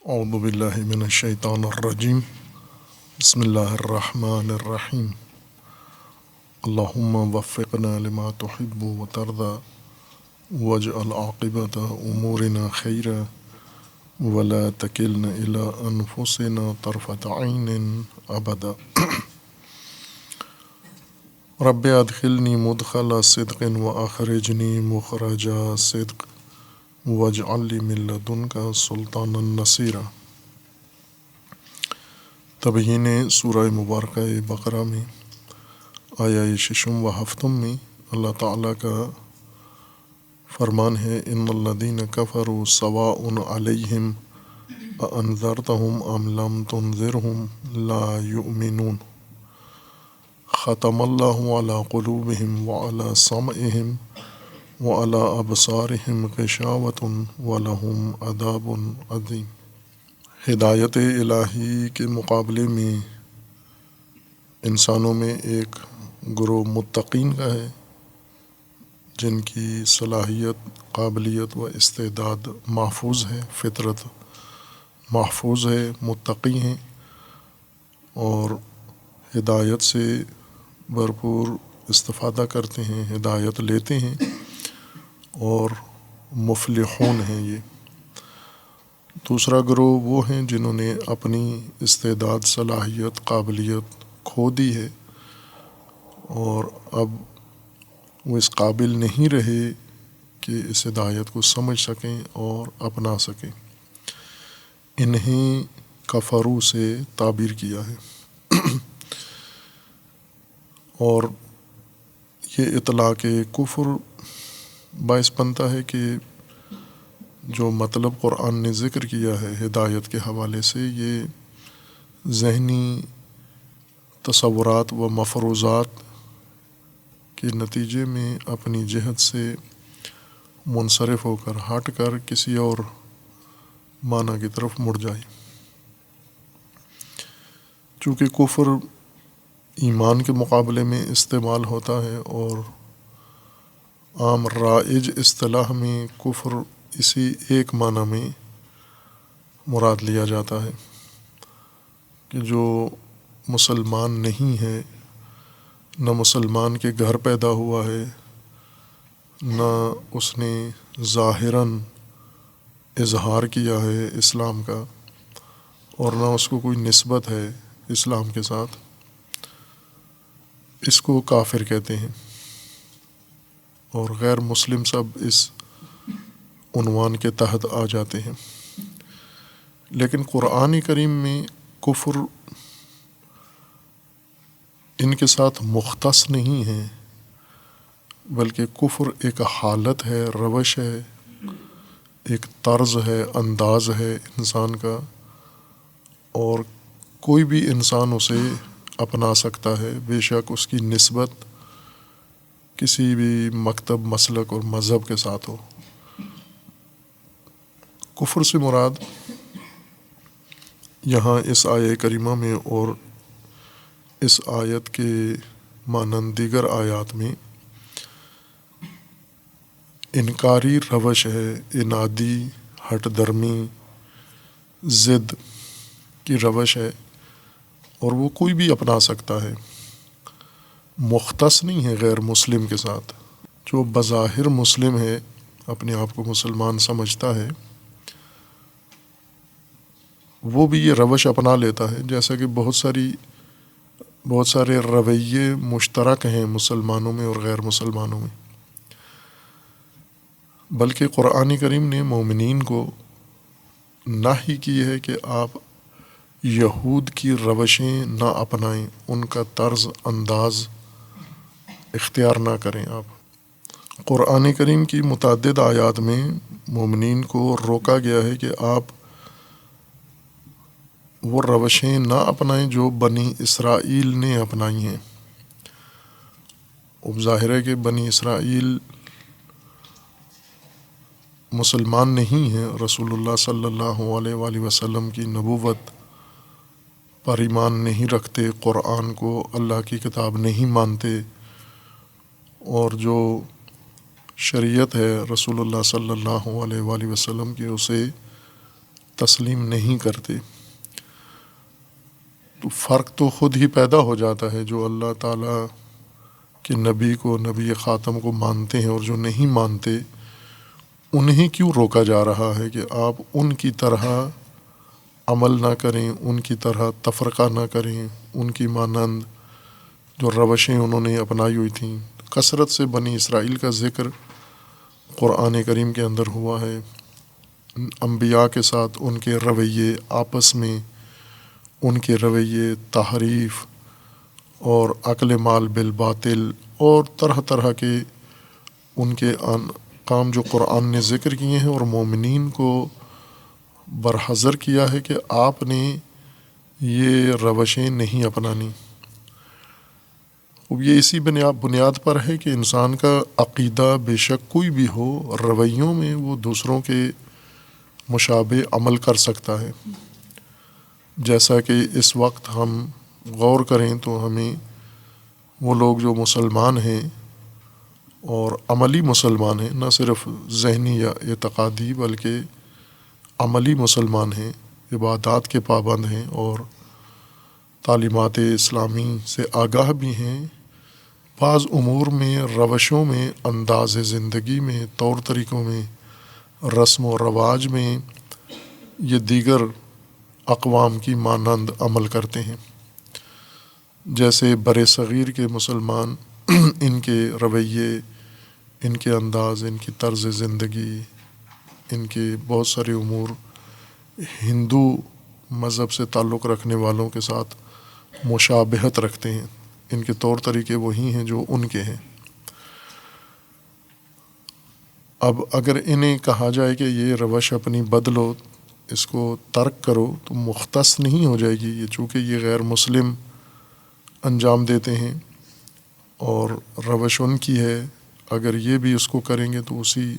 اعوذ باللہ من الشیطان الرجیم بسم اللہ الرحمن الرحیم اللہم وفقنا لما تحب وترضى واجعل عاقبۃ امورنا خیرا ولا تکلنا الی انفسنا طرفۃ عین ابدا رب ادخلنی مدخل صدق واخرجنی مخرج صدق واجعل لی من لدنک سلطانا نصیرا۔ تبیین سورہ مبارکہ بقرہ میں آیہ ششم و ہفتم میں اللہ تعالیٰ کا فرمان ہے ان الذین کفروا سواء علیہم اانذرتہم ام لم تنذرہم لا یؤمنون ختم اللہ علی قلوبہم وعلی سمعہم وعلی ابصارہم غشاوۃ ولہم عذاب عظیم۔ ہدایت الہی کے مقابلے میں انسانوں میں ایک گروہ متقین کا ہے جن کی صلاحیت، قابلیت و استعداد محفوظ ہے، فطرت محفوظ ہے، متقی ہیں اور ہدایت سے بھرپور استفادہ کرتے ہیں، ہدایت لیتے ہیں اور مفلحون ہیں۔ یہ دوسرا گروہ وہ ہیں جنہوں نے اپنی استعداد، صلاحیت، قابلیت کھو دی ہے اور اب وہ اس قابل نہیں رہے کہ اس ہدایت کو سمجھ سکیں اور اپنا سکیں۔ انہیں کفرو سے تعبیر کیا ہے اور یہ اطلاق کفر باعث بنتا ہے کہ جو مطلب قرآن نے ذکر کیا ہے ہدایت کے حوالے سے، یہ ذہنی تصورات و مفروضات کے نتیجے میں اپنی جہت سے منصرف ہو کر، ہٹ کر کسی اور معنی کی طرف مڑ جائے۔ چونکہ کفر ایمان کے مقابلے میں استعمال ہوتا ہے اور عام رائج اصطلاح میں کفر اسی ایک معنی میں مراد لیا جاتا ہے کہ جو مسلمان نہیں ہے، نہ مسلمان کے گھر پیدا ہوا ہے، نہ اس نے ظاہراً اظہار کیا ہے اسلام کا اور نہ اس کو کوئی نسبت ہے اسلام کے ساتھ، اس کو کافر کہتے ہیں اور غیر مسلم سب اس عنوان کے تحت آ جاتے ہیں۔ لیکن قرآن کریم میں کفر ان کے ساتھ مختص نہیں ہے، بلکہ کفر ایک حالت ہے، روش ہے، ایک طرز ہے، انداز ہے انسان کا، اور کوئی بھی انسان اسے اپنا سکتا ہے، بے شک اس کی نسبت کسی بھی مکتب، مسلک اور مذہب کے ساتھ ہو۔ کفر سے مراد یہاں اس آیہ کریمہ میں اور اس آیت کے مانند دیگر آیات میں انکاری روش ہے، انادی، ہٹ درمی، ضد کی روش ہے اور وہ کوئی بھی اپنا سکتا ہے، مختص نہیں ہے غیر مسلم کے ساتھ۔ جو بظاہر مسلم ہے، اپنے آپ کو مسلمان سمجھتا ہے، وہ بھی یہ روش اپنا لیتا ہے، جیسا کہ بہت سارے رویے مشترک ہیں مسلمانوں میں اور غیر مسلمانوں میں۔ بلکہ قرآن کریم نے مومنین کو نہی کی ہے کہ آپ یہود کی روشیں نہ اپنائیں، ان کا طرز انداز اختیار نہ کریں۔ آپ قرآن کریم کی متعدد آیات میں مومنین کو روکا گیا ہے کہ آپ وہ روشیں نہ اپنائیں جو بنی اسرائیل نے اپنائی ہیں۔ اب ظاہر ہے کہ بنی اسرائیل مسلمان نہیں ہیں، رسول اللہ صلی اللہ علیہ وآلہ وسلم کی نبوت پر ایمان نہیں رکھتے، قرآن کو اللہ کی کتاب نہیں مانتے، اور جو شریعت ہے رسول اللہ صلی اللہ علیہ وآلہ وسلم کی اسے تسلیم نہیں کرتے، تو فرق تو خود ہی پیدا ہو جاتا ہے۔ جو اللہ تعالیٰ کے نبی کو، نبی خاتم کو مانتے ہیں اور جو نہیں مانتے، انہیں کیوں روکا جا رہا ہے کہ آپ ان کی طرح عمل نہ کریں، ان کی طرح تفرقہ نہ کریں، ان کی مانند جو روشیں انہوں نے اپنائی ہوئی تھیں۔ کثرت سے بنی اسرائیل کا ذکر قرآن کریم کے اندر ہوا ہے، انبیاء کے ساتھ ان کے رویے، آپس میں ان کے رویے، تحریف اور عقل مال بالباطل اور طرح طرح کے ان کے کام جو قرآن نے ذکر کیے ہیں، اور مومنین کو برحذر کیا ہے کہ آپ نے یہ روشیں نہیں اپنانی۔ اب یہ اسی بنیاد پر ہے کہ انسان کا عقیدہ بے شک کوئی بھی ہو، رویوں میں وہ دوسروں کے مشابہ عمل کر سکتا ہے۔ جیسا کہ اس وقت ہم غور کریں تو ہمیں وہ لوگ جو مسلمان ہیں اور عملی مسلمان ہیں، نہ صرف ذہنی یا اعتقادی بلکہ عملی مسلمان ہیں، عبادات کے پابند ہیں اور تعلیمات اسلامی سے آگاہ بھی ہیں، بعض امور میں، روشوں میں، انداز زندگی میں، طور طریقوں میں، رسم و رواج میں یہ دیگر اقوام کی مانند عمل کرتے ہیں۔ جیسے بر صغیر کے مسلمان ان کے رویے، ان کے انداز، ان کی طرز زندگی، ان کے بہت سارے امور ہندو مذہب سے تعلق رکھنے والوں کے ساتھ مشابہت رکھتے ہیں، ان کے طور طریقے وہی ہیں جو ان کے ہیں۔ اب اگر انہیں کہا جائے کہ یہ روش اپنی بدلو، اس کو ترک کرو، تو مختص نہیں ہو جائے گی یہ، چونکہ یہ غیر مسلم انجام دیتے ہیں اور روش ان کی ہے۔ اگر یہ بھی اس کو کریں گے تو اسی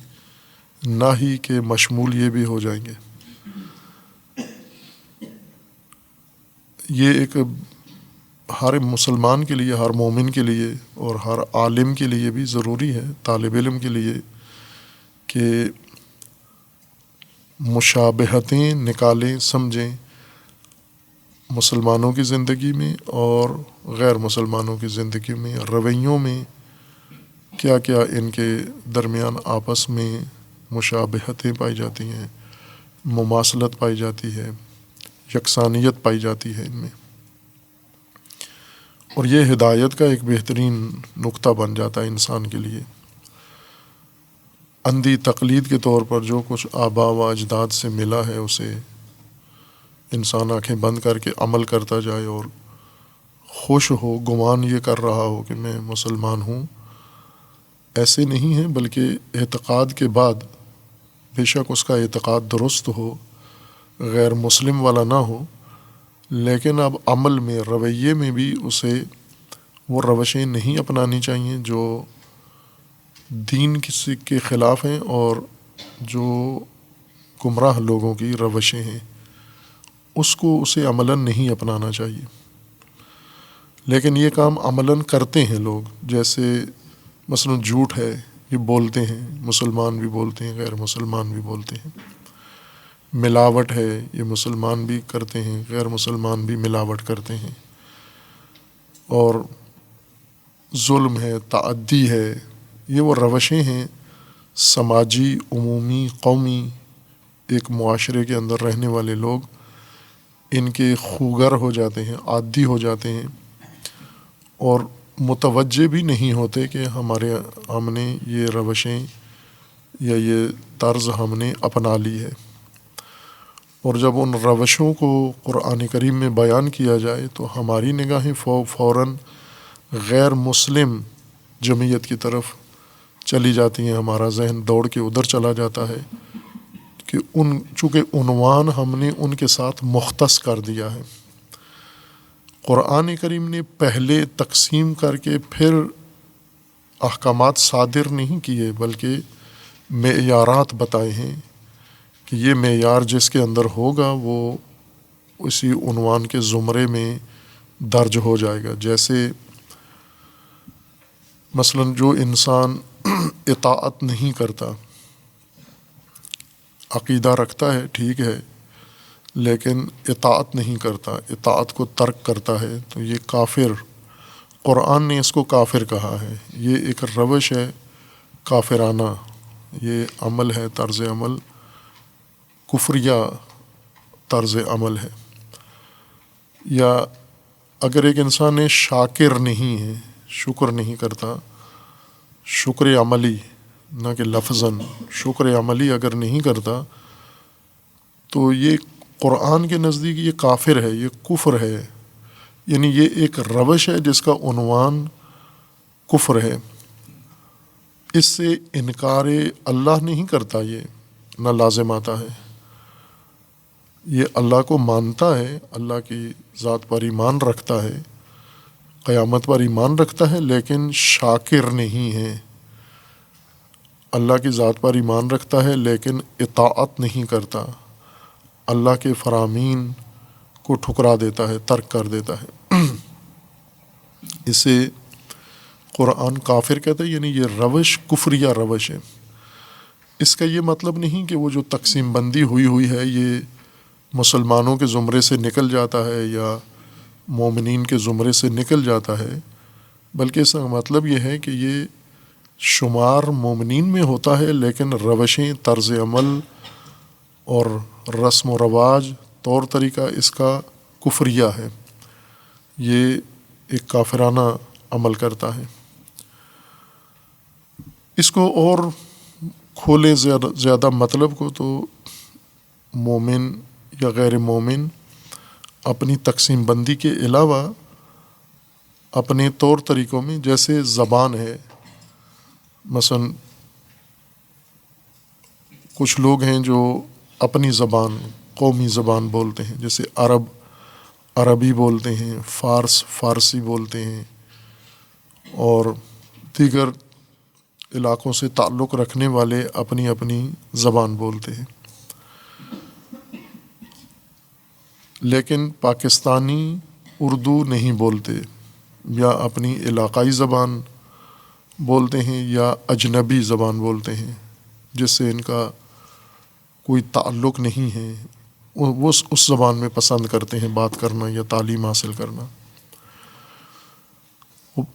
ناہی کے مشمول یہ بھی ہو جائیں گے۔ یہ ایک ہر مسلمان کے لیے، ہر مومن کے لیے اور ہر عالم کے لیے بھی ضروری ہے، طالب علم کے لیے، کہ مشابہتیں نکالیں، سمجھیں مسلمانوں کی زندگی میں اور غیر مسلمانوں کی زندگی میں، رویوں میں کیا کیا ان کے درمیان آپس میں مشابہتیں پائی جاتی ہیں، مماثلت پائی جاتی ہے، یکسانیت پائی جاتی ہے ان میں، اور یہ ہدایت کا ایک بہترین نقطہ بن جاتا ہے انسان کے لیے۔ اندھی تقلید کے طور پر جو کچھ آباء و اجداد سے ملا ہے اسے انسان آنکھیں بند کر کے عمل کرتا جائے اور خوش ہو، گمان یہ کر رہا ہو کہ میں مسلمان ہوں، ایسے نہیں ہے، بلکہ اعتقاد کے بعد بے شک اس کا اعتقاد درست ہو، غیر مسلم والا نہ ہو، لیکن اب عمل میں، رویے میں بھی اسے وہ روشیں نہیں اپنانی چاہیے جو دین کسی کے خلاف ہیں اور جو گمراہ لوگوں کی روشیں ہیں، اس کو اسے عملاً نہیں اپنانا چاہیے۔ لیکن یہ کام عملاً کرتے ہیں لوگ، جیسے مثلا جھوٹ ہے، یہ بولتے ہیں، مسلمان بھی بولتے ہیں، غیر مسلمان بھی بولتے ہیں۔ ملاوٹ ہے، یہ مسلمان بھی کرتے ہیں، غیر مسلمان بھی ملاوٹ کرتے ہیں۔ اور ظلم ہے، تعدی ہے، یہ وہ روشیں ہیں سماجی، عمومی، قومی، ایک معاشرے کے اندر رہنے والے لوگ ان کے خوگر ہو جاتے ہیں، عادی ہو جاتے ہیں اور متوجہ بھی نہیں ہوتے کہ ہم نے یہ روشیں یا یہ طرز ہم نے اپنا لی ہے۔ اور جب ان روشوں کو قرآن کریم میں بیان کیا جائے تو ہماری نگاہیں فوراً غیر مسلم جمعیت کی طرف چلی جاتی ہیں، ہمارا ذہن دوڑ کے ادھر چلا جاتا ہے کہ چونکہ عنوان ہم نے ان کے ساتھ مختص کر دیا ہے۔ قرآن کریم نے پہلے تقسیم کر کے پھر احکامات صادر نہیں کیے، بلکہ معیارات بتائے ہیں کہ یہ معیار جس کے اندر ہوگا وہ اسی عنوان کے زمرے میں درج ہو جائے گا۔ جیسے مثلا جو انسان اطاعت نہیں کرتا، عقیدہ رکھتا ہے، ٹھیک ہے، لیکن اطاعت نہیں کرتا، اطاعت کو ترک کرتا ہے، تو یہ کافر، قرآن نے اس کو کافر کہا ہے۔ یہ ایک روش ہے کافرانہ، یہ عمل ہے، طرز عمل کفریہ طرز عمل ہے۔ یا اگر ایک انسان شاکر نہیں ہے، شکر نہیں کرتا، شکر عملی نہ کہ لفظاً، شکر عملی اگر نہیں کرتا، تو یہ قرآن کے نزدیک یہ کافر ہے، یہ کفر ہے، یعنی یہ ایک روش ہے جس کا عنوان کفر ہے۔ اس سے انکار اللہ نہیں کرتا، یہ نہ لازم آتا ہے، یہ اللہ کو مانتا ہے، اللہ کی ذات پر ایمان رکھتا ہے، قیامت پر ایمان رکھتا ہے، لیکن شاکر نہیں ہے۔ اللہ کی ذات پر ایمان رکھتا ہے لیکن اطاعت نہیں کرتا، اللہ کے فرامین کو ٹھکرا دیتا ہے، ترک کر دیتا ہے۔ اسے قرآن کافر کہتا ہے، یعنی یہ روش کفریہ روش ہے۔ اس کا یہ مطلب نہیں کہ وہ جو تقسیم بندی ہوئی ہے یہ مسلمانوں کے زمرے سے نکل جاتا ہے یا مومنین کے زمرے سے نکل جاتا ہے، بلکہ اس کا مطلب یہ ہے کہ یہ شمار مومنین میں ہوتا ہے، لیکن روشیں، طرز عمل اور رسم و رواج، طور طریقہ اس کا کفریہ ہے، یہ ایک کافرانہ عمل کرتا ہے۔ اس کو اور کھولے زیادہ مطلب کو تو مومن یا غیر مومن اپنی تقسیم بندی کے علاوہ اپنے طور طریقوں میں، جیسے زبان ہے، مثلا کچھ لوگ ہیں جو اپنی زبان، قومی زبان بولتے ہیں، جیسے عرب عربی بولتے ہیں، فارسی بولتے ہیں، اور دیگر علاقوں سے تعلق رکھنے والے اپنی اپنی زبان بولتے ہیں۔ لیکن پاکستانی اردو نہیں بولتے، یا اپنی علاقائی زبان بولتے ہیں یا اجنبی زبان بولتے ہیں جس سے ان کا کوئی تعلق نہیں ہے، وہ اس زبان میں پسند کرتے ہیں بات کرنا یا تعلیم حاصل کرنا۔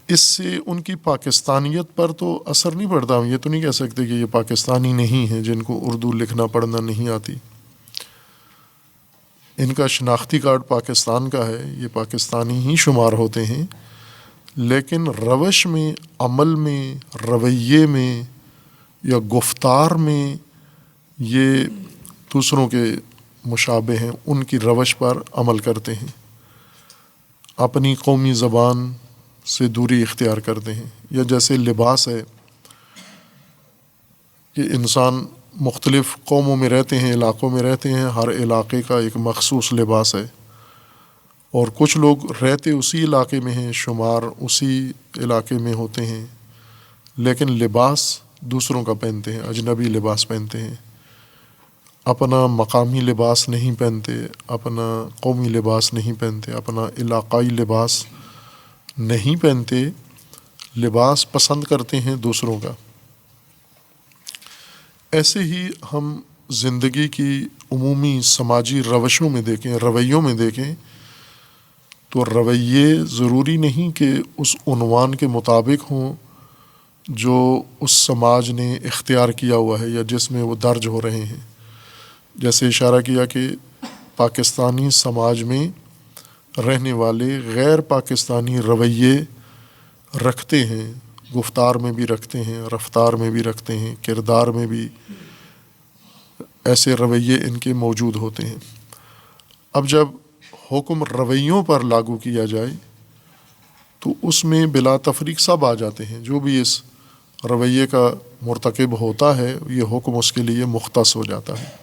اس سے ان کی پاکستانیت پر تو اثر نہیں پڑتا، ہم یہ تو نہیں کہہ سکتے کہ یہ پاکستانی نہیں ہیں جن کو اردو لکھنا پڑھنا نہیں آتی۔ ان کا شناختی کارڈ پاکستان کا ہے، یہ پاکستانی ہی شمار ہوتے ہیں، لیکن روش میں، عمل میں، رویے میں یا گفتار میں یہ دوسروں کے مشابہ ہیں، ان کی روش پر عمل کرتے ہیں، اپنی قومی زبان سے دوری اختیار کرتے ہیں۔ یا جیسے لباس ہے کہ انسان مختلف قوموں میں رہتے ہیں، علاقوں میں رہتے ہیں، ہر علاقے کا ایک مخصوص لباس ہے، اور کچھ لوگ رہتے اسی علاقے میں ہیں، شمار اسی علاقے میں ہوتے ہیں، لیکن لباس دوسروں کا پہنتے ہیں، اجنبی لباس پہنتے ہیں، اپنا مقامی لباس نہیں پہنتے، اپنا قومی لباس نہیں پہنتے، اپنا علاقائی لباس نہیں پہنتے، لباس پسند کرتے ہیں دوسروں کا۔ ایسے ہی ہم زندگی کی عمومی سماجی روشوں میں دیکھیں، رویوں میں دیکھیں، تو رویے ضروری نہیں کہ اس عنوان کے مطابق ہوں جو اس سماج نے اختیار کیا ہوا ہے یا جس میں وہ درج ہو رہے ہیں۔ جیسے اشارہ کیا کہ پاکستانی سماج میں رہنے والے غیر پاکستانی رویے رکھتے ہیں، گفتار میں بھی رکھتے ہیں، رفتار میں بھی رکھتے ہیں، کردار میں بھی ایسے رویے ان کے موجود ہوتے ہیں۔ اب جب حکم رویوں پر لاگو کیا جائے تو اس میں بلا تفریق سب آ جاتے ہیں، جو بھی اس رویے کا مرتکب ہوتا ہے یہ حکم اس کے لیے مختص ہو جاتا ہے۔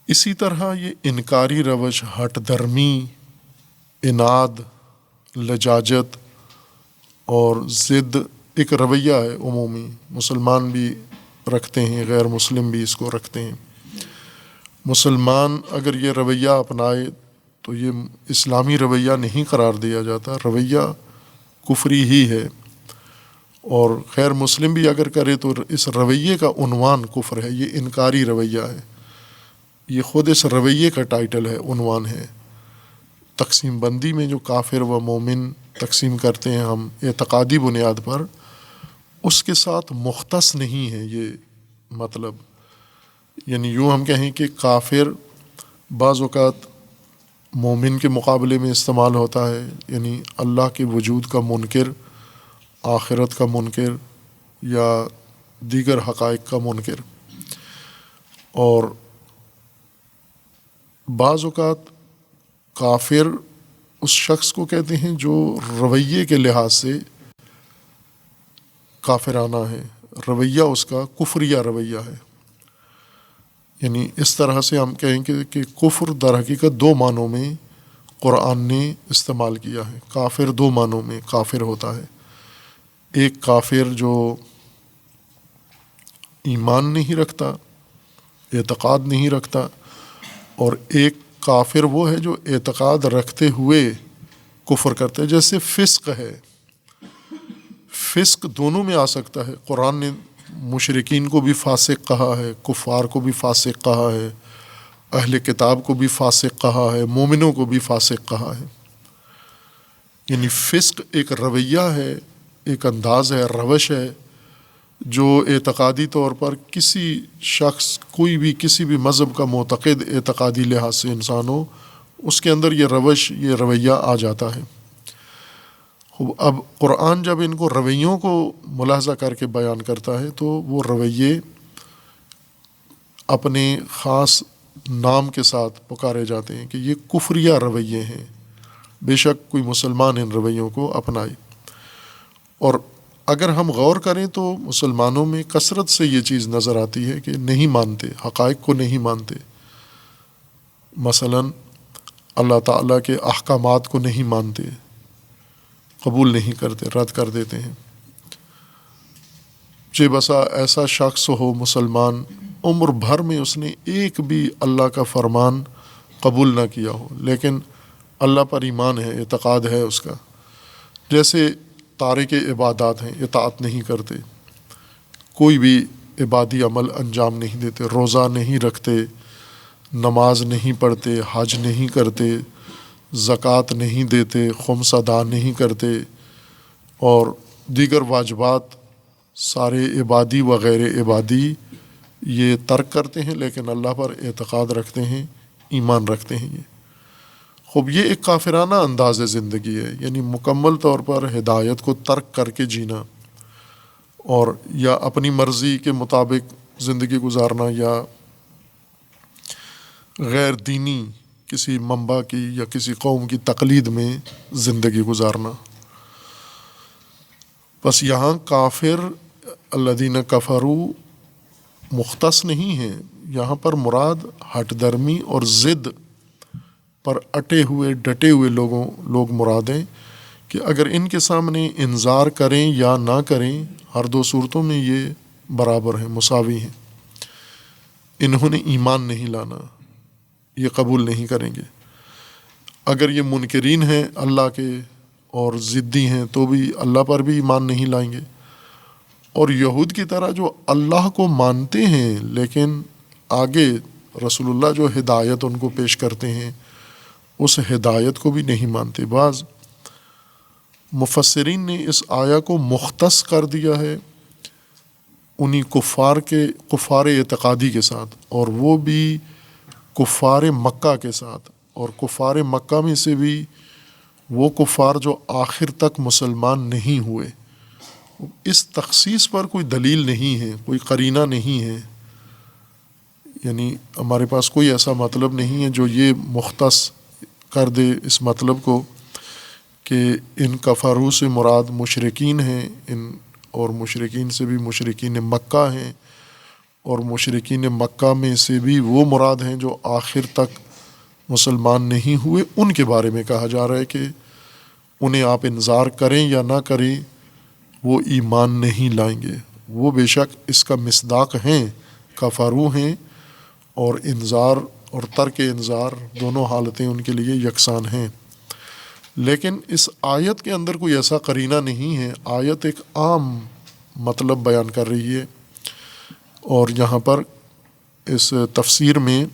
اسی طرح یہ انکاری روش، ہٹ درمی، اناد، لجاجت اور ضد ایک رویہ ہے عمومی، مسلمان بھی رکھتے ہیں، غیر مسلم بھی اس کو رکھتے ہیں۔ مسلمان اگر یہ رویہ اپنائے تو یہ اسلامی رویہ نہیں قرار دیا جاتا، رویہ کفری ہی ہے، اور غیر مسلم بھی اگر کرے تو اس رویے کا عنوان کفر ہے، یہ انکاری رویہ ہے، یہ خود اس رویے کا ٹائٹل ہے، عنوان ہے۔ تقسیم بندی میں جو کافر و مومن تقسیم کرتے ہیں ہم اعتقادی بنیاد پر، اس کے ساتھ مختص نہیں ہے یہ مطلب۔ یعنی یوں ہم کہیں کہ کافر بعض اوقات مومن کے مقابلے میں استعمال ہوتا ہے، یعنی اللہ کے وجود کا منکر، آخرت کا منکر یا دیگر حقائق کا منکر، اور بعض اوقات کافر اس شخص کو کہتے ہیں جو رویے کے لحاظ سے کافرانہ ہے، رویہ اس کا کفریہ رویہ ہے۔ یعنی اس طرح سے ہم کہیں کہ کفر در حقیقت دو معنوں میں قرآن نے استعمال کیا ہے۔ کافر دو معنوں میں کافر ہوتا ہے، ایک کافر جو ایمان نہیں رکھتا، اعتقاد نہیں رکھتا، اور ایک کافر وہ ہے جو اعتقاد رکھتے ہوئے کفر کرتا ہے۔ جیسے فسق ہے، فسق دونوں میں آ سکتا ہے۔ قرآن نے مشرکین کو بھی فاسق کہا ہے، کفار کو بھی فاسق کہا ہے، اہل کتاب کو بھی فاسق کہا ہے، مومنوں کو بھی فاسق کہا ہے۔ یعنی فسق ایک رویہ ہے، ایک انداز ہے، روش ہے جو اعتقادی طور پر کسی شخص، کوئی بھی کسی بھی مذہب کا معتقد اعتقادی لحاظ سے انسان ہو، اس کے اندر یہ روش، یہ رویہ آ جاتا ہے۔ اب قرآن جب ان کو رویوں کو ملاحظہ کر کے بیان کرتا ہے تو وہ رویے اپنے خاص نام کے ساتھ پکارے جاتے ہیں کہ یہ کفریہ رویے ہیں، بے شک کوئی مسلمان ان رویوں کو اپنائے۔ اور اگر ہم غور کریں تو مسلمانوں میں کثرت سے یہ چیز نظر آتی ہے کہ نہیں مانتے، حقائق کو نہیں مانتے۔ مثلاً اللہ تعالیٰ کے احکامات کو نہیں مانتے، قبول نہیں کرتے، رد کر دیتے ہیں۔ چہ بسا ایسا شخص ہو مسلمان، عمر بھر میں اس نے ایک بھی اللہ کا فرمان قبول نہ کیا ہو، لیکن اللہ پر ایمان ہے، اعتقاد ہے اس کا، جیسے تارک عبادات ہیں، اطاعت نہیں کرتے، کوئی بھی عبادی عمل انجام نہیں دیتے، روزہ نہیں رکھتے، نماز نہیں پڑھتے، حج نہیں کرتے، زکوٰۃ نہیں دیتے، خمس ادا نہیں کرتے، اور دیگر واجبات سارے عبادی و غیر عبادی یہ ترک کرتے ہیں، لیکن اللہ پر اعتقاد رکھتے ہیں، ایمان رکھتے ہیں۔ یہ ایک کافرانہ انداز زندگی ہے، یعنی مکمل طور پر ہدایت کو ترک کر کے جینا، اور یا اپنی مرضی کے مطابق زندگی گزارنا، یا غیر دینی کسی منبع کی یا کسی قوم کی تقلید میں زندگی گزارنا۔ بس یہاں کافر الذین کفروا مختص نہیں ہیں، یہاں پر مراد ہٹ درمی اور ضد پر اٹے ہوئے ڈٹے ہوئے لوگ مراد ہیں، کہ اگر ان کے سامنے انذار کریں یا نہ کریں، ہر دو صورتوں میں یہ برابر ہیں، مساوی ہیں۔ انہوں نے ایمان نہیں لانا، یہ قبول نہیں کریں گے۔ اگر یہ منکرین ہیں اللہ کے اور ضدی ہیں تو بھی اللہ پر بھی ایمان نہیں لائیں گے۔ اور یہود کی طرح جو اللہ کو مانتے ہیں لیکن آگے رسول اللہ جو ہدایت ان کو پیش کرتے ہیں اس ہدایت کو بھی نہیں مانتے۔ بعض مفسرین نے اس آیا کو مختص کر دیا ہے انہی کفار اعتقادی کے ساتھ، اور وہ بھی کفار مکہ کے ساتھ، اور کفار مکہ میں سے بھی وہ کفار جو آخر تک مسلمان نہیں ہوئے۔ اس تخصیص پر کوئی دلیل نہیں ہے، کوئی قرینہ نہیں ہے، یعنی ہمارے پاس کوئی ایسا مطلب نہیں ہے جو یہ مختص کر دے اس مطلب کو کہ ان کفاروں سے مراد مشرکین ہیں، اور مشرکین سے بھی مشرکین مکہ ہیں، اور مشرکین مکہ میں سے بھی وہ مراد ہیں جو آخر تک مسلمان نہیں ہوئے۔ ان کے بارے میں کہا جا رہا ہے کہ انہیں آپ انذار کریں یا نہ کریں وہ ایمان نہیں لائیں گے۔ وہ بے شک اس کا مصداق ہیں، کفارو ہیں، اور انذار اور ترک انذار دونوں حالتیں ان کے لیے یکساں ہیں۔ لیکن اس آیت کے اندر کوئی ایسا قرینہ نہیں ہے، آیت ایک عام مطلب بیان کر رہی ہے، اور یہاں پر اس تفسیر میں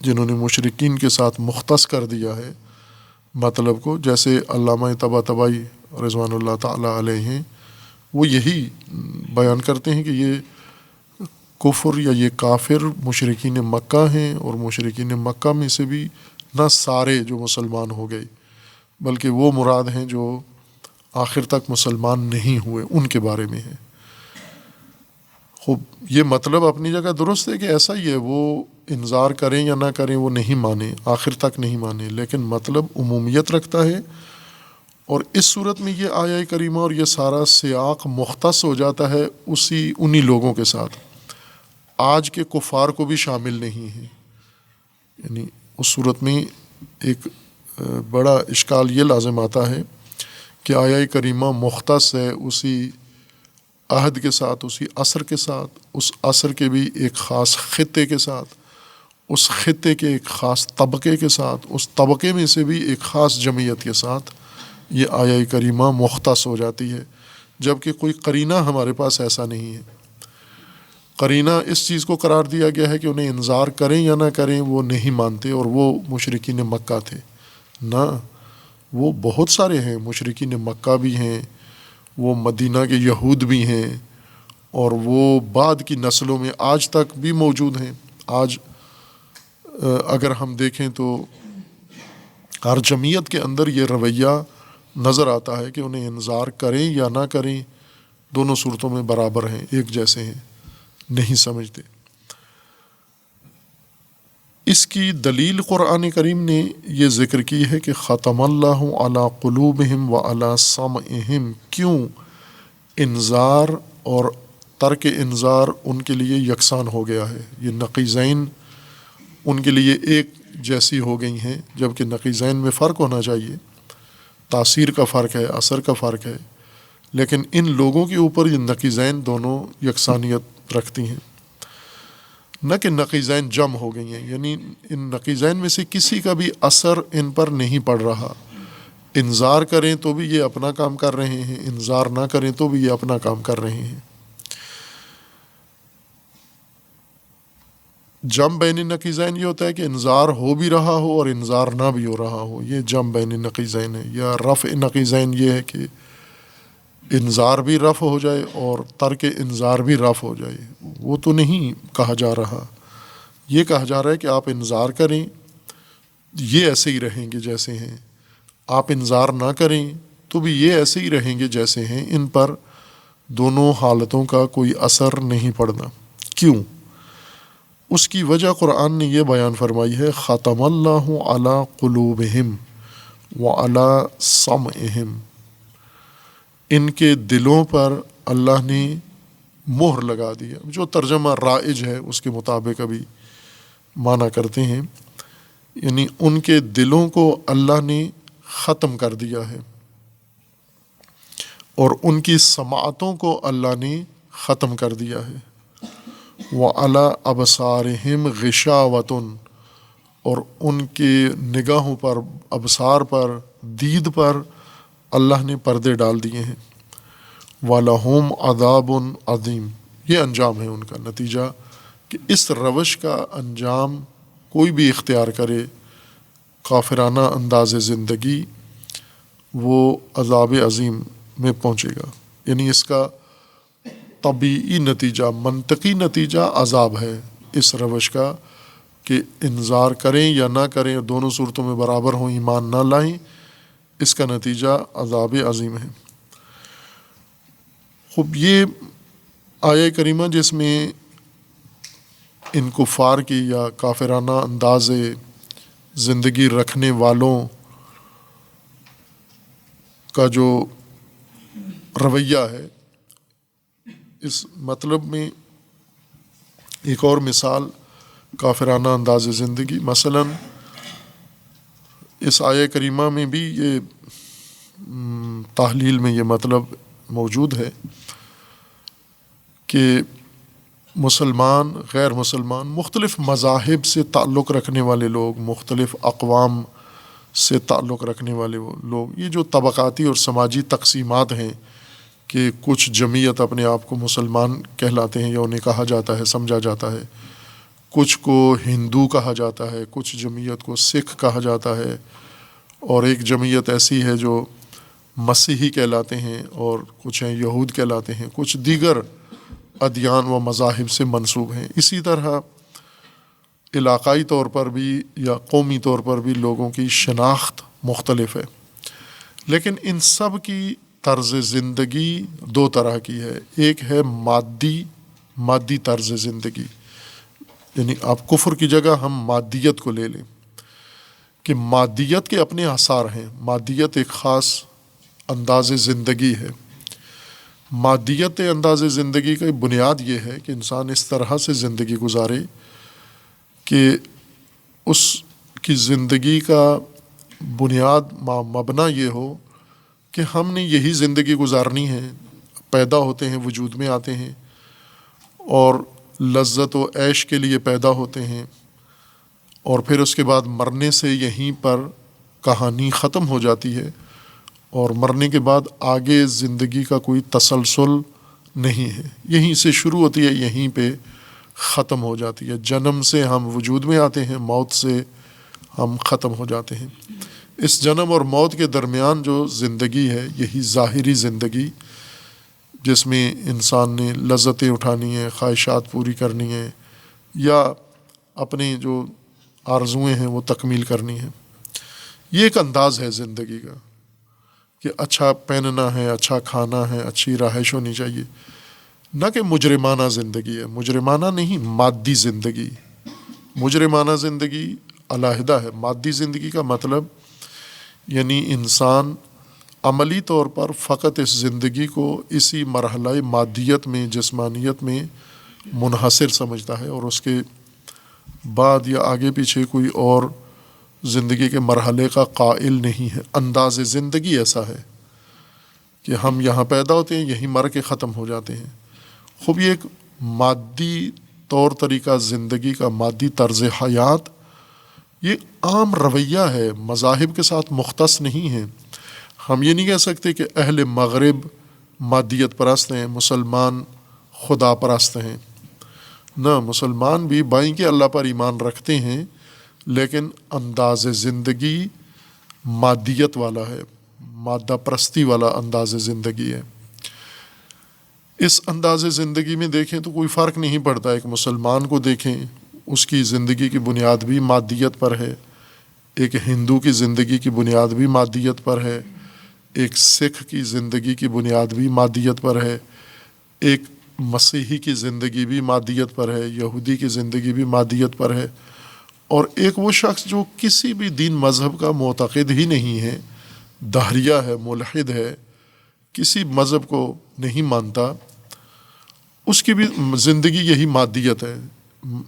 جنہوں نے مشرکین کے ساتھ مختص کر دیا ہے مطلب کو، جیسے علامہ طباطبائی رضوان اللہ تعالیٰ علیہ ہیں، وہ یہی بیان کرتے ہیں کہ یہ کفر یا یہ کافر مشرکین مکہ ہیں، اور مشرکین مکہ میں سے بھی نہ سارے جو مسلمان ہو گئے بلکہ وہ مراد ہیں جو آخر تک مسلمان نہیں ہوئے، ان کے بارے میں ہے۔ خوب یہ مطلب اپنی جگہ درست ہے کہ ایسا ہی ہے، وہ انذار کریں یا نہ کریں وہ نہیں مانے، آخر تک نہیں مانے، لیکن مطلب عمومیت رکھتا ہے۔ اور اس صورت میں یہ آیہ کریمہ اور یہ سارا سیاق مختص ہو جاتا ہے انہی لوگوں کے ساتھ، آج کے کفار کو بھی شامل نہیں ہے۔ یعنی اس صورت میں ایک بڑا اشکال یہ لازم آتا ہے کہ آیہ کریمہ مختص ہے اسی عہد کے ساتھ، اسی عصر کے ساتھ، اس عصر کے بھی ایک خاص خطے کے ساتھ، اس خطے کے ایک خاص طبقے کے ساتھ، اس طبقے میں سے بھی ایک خاص جمعیت کے ساتھ یہ آیہ کریمہ مختص ہو جاتی ہے، جبکہ کوئی قرینہ ہمارے پاس ایسا نہیں ہے۔ قرینہ اس چیز کو قرار دیا گیا ہے کہ انہیں انذار کریں یا نہ کریں وہ نہیں مانتے، اور وہ مشرکین مکہ تھے۔ نہ، وہ بہت سارے ہیں، مشرکین مکہ بھی ہیں، وہ مدینہ کے یہود بھی ہیں، اور وہ بعد کی نسلوں میں آج تک بھی موجود ہیں۔ آج اگر ہم دیکھیں تو ہر جمعیت کے اندر یہ رویہ نظر آتا ہے کہ انہیں انذار کریں یا نہ کریں دونوں صورتوں میں برابر ہیں، ایک جیسے ہیں، نہیں سمجھتے۔ اس کی دلیل قرآن کریم نے یہ ذکر کی ہے کہ ختم اللہ علی قلوبہم وعلی سمعہم، کیوں انذار اور ترک انذار ان کے لیے یکساں ہو گیا ہے۔ یہ نقیضین ان کے لیے ایک جیسی ہو گئی ہیں، جبکہ نقیضین میں فرق ہونا چاہیے، تاثیر کا فرق ہے، اثر کا فرق ہے، لیکن ان لوگوں کے اوپر یہ نقیضین دونوں یکسانیت رکھتی ہیں، نہ کہ نقیضین جم ہو گئی ہیں۔ یعنی ان نقیضین میں سے کسی کا بھی اثر ان پر نہیں پڑ رہا، انذار کریں تو بھی یہ اپنا کام کر رہے ہیں، انذار نہ کریں تو بھی یہ اپنا کام کر رہے ہیں۔ جم بین نقیضین یہ ہوتا ہے کہ انذار ہو بھی رہا ہو اور انذار نہ بھی ہو رہا ہو، یہ جم بین نقیضین ہے۔ یا رفع نقیضین یہ ہے کہ انذار بھی رفع ہو جائے اور ترک انذار بھی رفع ہو جائے، وہ تو نہیں کہا جا رہا۔ یہ کہا جا رہا ہے کہ آپ انذار کریں، یہ ایسے ہی رہیں گے جیسے ہیں، آپ انذار نہ کریں تو بھی یہ ایسے ہی رہیں گے جیسے ہیں، ان پر دونوں حالتوں کا کوئی اثر نہیں پڑنا۔ کیوں؟ اس کی وجہ قرآن نے یہ بیان فرمائی ہے، ختم اللہ علی قلوبہم وعلی سمعہم، ان کے دلوں پر اللہ نے مہر لگا دیا، جو ترجمہ رائج ہے اس کے مطابق ابھی معنی کرتے ہیں، یعنی ان کے دلوں کو اللہ نے ختم کر دیا ہے، اور ان کی سماعتوں کو اللہ نے ختم کر دیا ہے۔ وَعَلَىٰ أَبْصَارِهِمْ غِشَاوَةٌ، اور ان کے نگاہوں پر، ابصار پر، دید پر اللہ نے پردے ڈال دیے ہیں۔ وَلَهُمْ عَذَابٌ عَظِيمٌ، یہ انجام ہے ان کا، نتیجہ کہ اس روش کا انجام کوئی بھی اختیار کرے، کافرانہ انداز زندگی، وہ عذاب عظیم میں پہنچے گا۔ یعنی اس کا طبیعی نتیجہ، منطقی نتیجہ عذاب ہے اس روش کا، کہ انذار کریں یا نہ کریں، دونوں صورتوں میں برابر ہوں، ایمان نہ لائیں، اس کا نتیجہ عذاب عظیم ہے۔ خوب یہ آیہ کریمہ جس میں ان کفار کی یا کافرانہ انداز زندگی رکھنے والوں کا جو رویہ ہے، اس مطلب میں ایک اور مثال کافرانہ انداز زندگی، مثلا اس آیہ کریمہ میں بھی یہ تحلیل میں یہ مطلب موجود ہے کہ مسلمان، غیر مسلمان، مختلف مذاہب سے تعلق رکھنے والے لوگ، مختلف اقوام سے تعلق رکھنے والے لوگ، یہ جو طبقاتی اور سماجی تقسیمات ہیں کہ کچھ جمعیت اپنے آپ کو مسلمان کہلاتے ہیں یا انہیں کہا جاتا ہے، سمجھا جاتا ہے، کچھ کو ہندو کہا جاتا ہے، کچھ جمعیت کو سکھ کہا جاتا ہے، اور ایک جمعیت ایسی ہے جو مسیحی کہلاتے ہیں، اور کچھ ہیں یہود کہلاتے ہیں، کچھ دیگر ادیان و مذاہب سے منسوب ہیں۔ اسی طرح علاقائی طور پر بھی یا قومی طور پر بھی لوگوں کی شناخت مختلف ہے، لیکن ان سب کی طرز زندگی دو طرح کی ہے۔ ایک ہے مادی طرز زندگی، یعنی آپ کفر کی جگہ ہم مادیت کو لے لیں کہ مادیت کے اپنے آثار ہیں۔ مادیت ایک خاص انداز زندگی ہے۔ مادیت انداز زندگی کی بنیاد یہ ہے کہ انسان اس طرح سے زندگی گزارے کہ اس کی زندگی کا بنیاد مبنا یہ ہو کہ ہم نے یہی زندگی گزارنی ہے، پیدا ہوتے ہیں، وجود میں آتے ہیں، اور لذت و عیش کے لیے پیدا ہوتے ہیں، اور پھر اس کے بعد مرنے سے یہیں پر کہانی ختم ہو جاتی ہے، اور مرنے کے بعد آگے زندگی کا کوئی تسلسل نہیں ہے، یہیں سے شروع ہوتی ہے، یہیں پہ ختم ہو جاتی ہے۔ جنم سے ہم وجود میں آتے ہیں، موت سے ہم ختم ہو جاتے ہیں۔ اس جنم اور موت کے درمیان جو زندگی ہے، یہی ظاہری زندگی، جس میں انسان نے لذتیں اٹھانی ہیں، خواہشات پوری کرنی ہیں، یا اپنی جو آرزوئیں ہیں وہ تکمیل کرنی ہیں۔ یہ ایک انداز ہے زندگی کا کہ اچھا پہننا ہے، اچھا کھانا ہے، اچھی رہائش ہونی چاہیے، نہ کہ مجرمانہ زندگی ہے۔ مجرمانہ نہیں، مادی زندگی۔ مجرمانہ زندگی علیحدہ ہے۔ مادی زندگی کا مطلب یعنی انسان عملی طور پر فقط اس زندگی کو اسی مرحلہ مادیت میں، جسمانیت میں منحصر سمجھتا ہے، اور اس کے بعد یا آگے پیچھے کوئی اور زندگی کے مرحلے کا قائل نہیں ہے۔ انداز زندگی ایسا ہے کہ ہم یہاں پیدا ہوتے ہیں، یہیں مر کے ختم ہو جاتے ہیں۔ خوب یہ ایک مادی طور طریقہ زندگی کا، مادی طرز حیات، یہ عام رویہ ہے، مذاہب کے ساتھ مختص نہیں ہے۔ ہم یہ نہیں کہہ سکتے کہ اہل مغرب مادیت پرست ہیں، مسلمان خدا پرست ہیں۔ نہ، مسلمان بھی بائیں کے اللہ پر ایمان رکھتے ہیں، لیکن انداز زندگی مادیت والا ہے، مادہ پرستی والا انداز زندگی ہے۔ اس انداز زندگی میں دیکھیں تو کوئی فرق نہیں پڑتا۔ ایک مسلمان کو دیکھیں، اس کی زندگی کی بنیاد بھی مادیت پر ہے، ایک ہندو کی زندگی کی بنیاد بھی مادیت پر ہے، ایک سکھ کی زندگی کی بنیاد بھی مادیت پر ہے، ایک مسیحی کی زندگی بھی مادیت پر ہے، یہودی کی زندگی بھی مادیت پر ہے، اور ایک وہ شخص جو کسی بھی دین مذہب کا معتقد ہی نہیں ہے، دہریہ ہے، ملحد ہے، کسی مذہب کو نہیں مانتا، اس کی بھی زندگی یہی مادیت ہے۔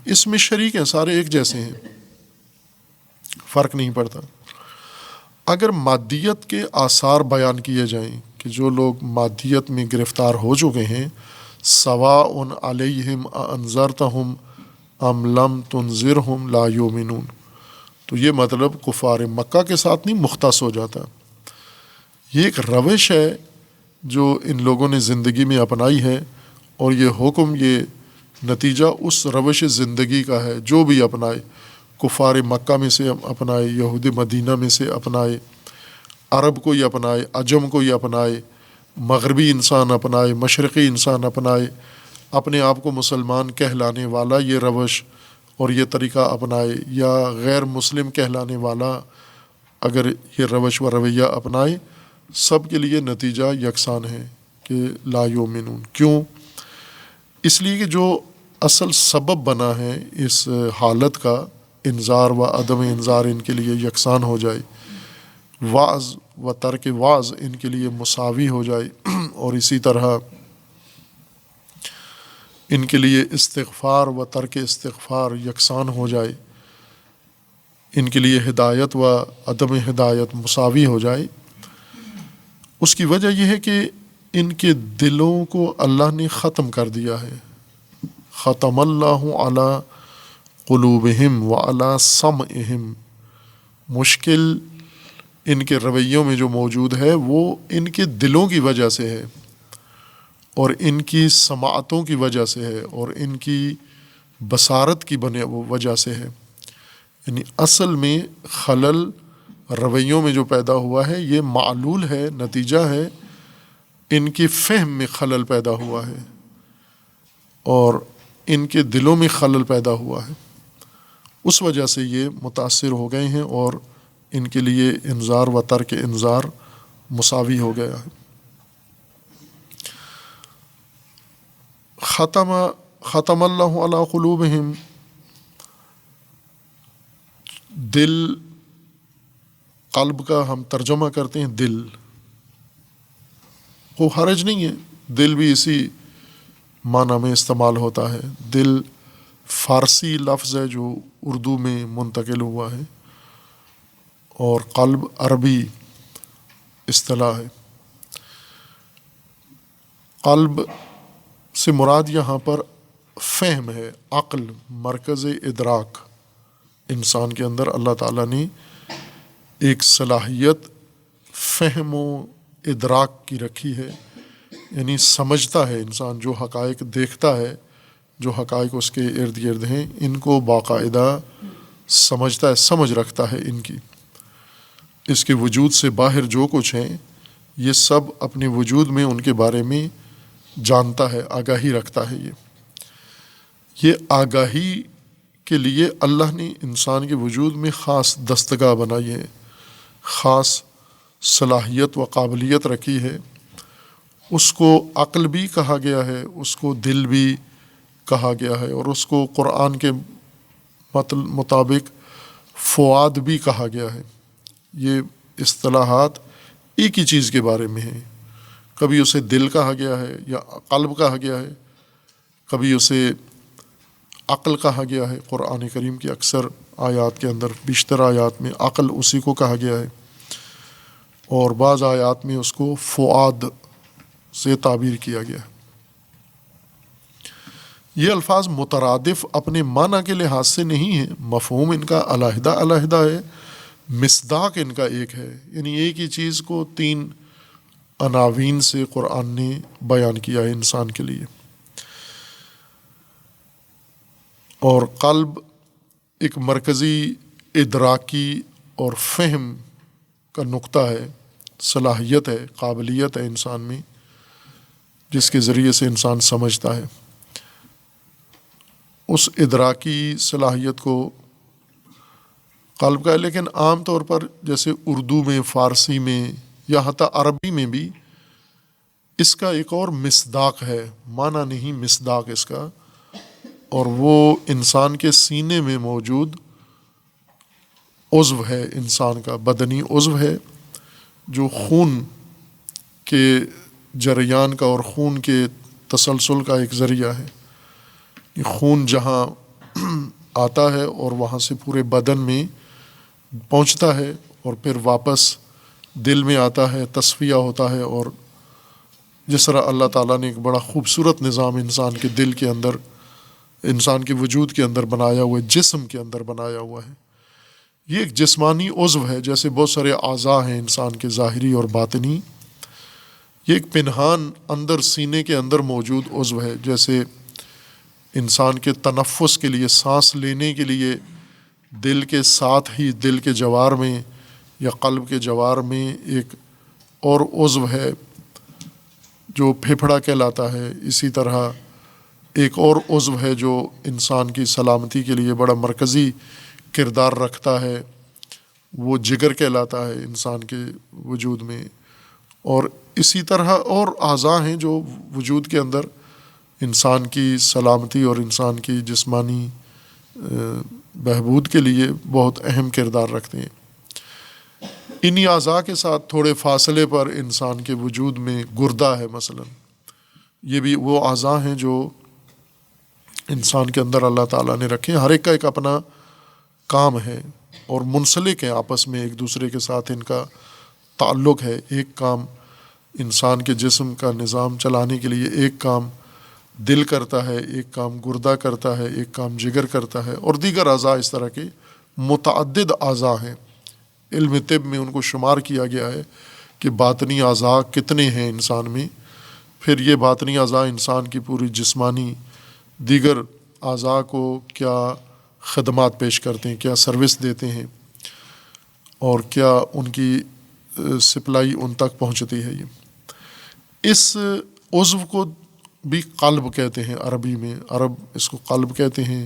اس میں شریک ہیں، سارے ایک جیسے ہیں، فرق نہیں پڑتا۔ اگر مادیت کے آثار بیان کیے جائیں کہ جو لوگ مادیت میں گرفتار ہو چکے ہیں، سواء علیہم انذرتہم ام لم تنذرہم لا یؤمنون، تو یہ مطلب کفار مکہ کے ساتھ نہیں مختص ہو جاتا۔ یہ ایک روش ہے جو ان لوگوں نے زندگی میں اپنائی ہے، اور یہ حکم، یہ نتیجہ اس روش زندگی کا ہے جو بھی اپنائے، کفار مکہ میں سے اپنائے، یہود مدینہ میں سے اپنائے، عرب کو یہ اپنائے، عجم کو یہ اپنائے، مغربی انسان اپنائے، مشرقی انسان اپنائے، اپنے آپ کو مسلمان کہلانے والا یہ روش اور یہ طریقہ اپنائے، یا غیر مسلم کہلانے والا اگر یہ روش و رویہ اپنائے، سب کے لیے نتیجہ یکساں ہے کہ لا یؤمنون۔ کیوں؟ اس لیے کہ جو اصل سبب بنا ہے اس حالت کا، انذار و عدم انذار ان کے لیے یکساں ہو جائے، وعظ و ترک وعظ ان کے لیے مساوی ہو جائے، اور اسی طرح ان کے لیے استغفار و ترک استغفار یکساں ہو جائے، ان کے لیے ہدایت و عدم ہدایت مساوی ہو جائے، اس کی وجہ یہ ہے کہ ان کے دلوں کو اللہ نے ختم کر دیا ہے۔ ختم اللہ علی قلوبہم وعلی سمعہم، مشکل ان کے رویوں میں جو موجود ہے وہ ان کے دلوں کی وجہ سے ہے، اور ان کی سماعتوں کی وجہ سے ہے، اور ان کی بصارت کی وجہ سے ہے. یعنی اصل میں خلل رویوں میں جو پیدا ہوا ہے یہ معلول ہے، نتیجہ ہے ان کے فہم میں خلل پیدا ہوا ہے اور ان کے دلوں میں خلل پیدا ہوا ہے. اس وجہ سے یہ متاثر ہو گئے ہیں اور ان کے لیے انذار و ترک انذار مساوی ہو گیا ہے. ختم اللہ علی قلوبہم، دل، قلب کا ہم ترجمہ کرتے ہیں دل، وہ حرج نہیں ہے، دل بھی اسی معنی میں استعمال ہوتا ہے. دل فارسی لفظ ہے جو اردو میں منتقل ہوا ہے اور قلب عربی اصطلاح ہے. قلب سے مراد یہاں پر فہم ہے، عقل، مرکز ادراک. انسان کے اندر اللہ تعالیٰ نے ایک صلاحیت فہم و ادراک کی رکھی ہے، یعنی سمجھتا ہے انسان، جو حقائق دیکھتا ہے، جو حقائق اس کے ارد گرد ہیں، ان کو باقاعدہ سمجھتا ہے، سمجھ رکھتا ہے ان کی. اس کے وجود سے باہر جو کچھ ہیں یہ سب اپنے وجود میں ان کے بارے میں جانتا ہے، آگاہی رکھتا ہے. یہ آگاہی کے لیے اللہ نے انسان کے وجود میں خاص دستگاہ بنائی ہے، خاص صلاحیت و قابلیت رکھی ہے. اس کو عقل بھی کہا گیا ہے، اس کو دل بھی کہا گیا ہے، اور اس کو قرآن کے مطابق فؤاد بھی کہا گیا ہے. یہ اصطلاحات ایک ہی چیز کے بارے میں ہیں. کبھی اسے دل کہا گیا ہے یا قلب کہا گیا ہے، کبھی اسے عقل کہا گیا ہے. قرآن کریم کی اکثر آیات کے اندر، بیشتر آیات میں عقل اسی کو کہا گیا ہے، اور بعض آیات میں اس کو فؤاد سے تعبیر کیا گیا ہے. یہ الفاظ مترادف اپنے معنی کے لحاظ سے نہیں ہیں، مفہوم ان کا علیحدہ علیحدہ ہے، مصداق ان کا ایک ہے. یعنی ایک ہی چیز کو تین عناوین سے قرآن نے بیان کیا ہے انسان کے لیے. اور قلب ایک مرکزی ادراکی اور فہم کا نقطہ ہے، صلاحیت ہے، قابلیت ہے انسان میں، جس کے ذریعے سے انسان سمجھتا ہے. اس ادراکی صلاحیت کو قلب کا ہے. لیکن عام طور پر جیسے اردو میں، فارسی میں یا حتی عربی میں بھی اس کا ایک اور مصداق ہے، معنی نہیں، مصداق اس کا، اور وہ انسان کے سینے میں موجود عضو ہے، انسان کا بدنی عضو ہے، جو خون کے جریان کا اور خون کے تسلسل کا ایک ذریعہ ہے. یہ خون جہاں آتا ہے اور وہاں سے پورے بدن میں پہنچتا ہے اور پھر واپس دل میں آتا ہے، تصفیہ ہوتا ہے. اور جس طرح اللہ تعالیٰ نے ایک بڑا خوبصورت نظام انسان کے دل کے اندر، انسان کے وجود کے اندر بنایا ہوا ہے، جسم کے اندر بنایا ہوا ہے. یہ ایک جسمانی عضو ہے، جیسے بہت سارے اعضاء ہیں انسان کے ظاہری اور باطنی. یہ ایک پنہان اندر سینے کے اندر موجود عضو ہے. جیسے انسان کے تنفس کے لیے، سانس لینے کے لیے دل کے ساتھ ہی دل کے جوار میں یا قلب کے جوار میں ایک اور عضو ہے جو پھیپھڑا کہلاتا ہے. اسی طرح ایک اور عضو ہے جو انسان کی سلامتی کے لیے بڑا مرکزی کردار رکھتا ہے، وہ جگر کہلاتا ہے انسان کے وجود میں. اور اسی طرح اور اعضاء ہیں جو وجود کے اندر انسان کی سلامتی اور انسان کی جسمانی بہبود کے لیے بہت اہم کردار رکھتے ہیں. انہی اعضاء کے ساتھ تھوڑے فاصلے پر انسان کے وجود میں گردہ ہے مثلا. یہ بھی وہ اعضاء ہیں جو انسان کے اندر اللہ تعالیٰ نے رکھے. ہر ایک کا ایک اپنا کام ہے اور منسلک ہیں آپس میں، ایک دوسرے کے ساتھ ان کا تعلق ہے. ایک کام انسان کے جسم کا نظام چلانے کے لیے ایک کام دل کرتا ہے، ایک کام گردہ کرتا ہے، ایک کام جگر کرتا ہے، اور دیگر اعضاء اس طرح کے متعدد اعضاء ہیں. علم طب میں ان کو شمار کیا گیا ہے کہ باطنی اعضاء کتنے ہیں انسان میں. پھر یہ باطنی اعضاء انسان کی پوری جسمانی دیگر اعضاء کو کیا خدمات پیش کرتے ہیں، کیا سروس دیتے ہیں، اور کیا ان کی سپلائی ان تک پہنچتی ہے۔ اس عضو کو بھی قلب کہتے ہیں عربی میں، عرب اس کو قلب کہتے ہیں،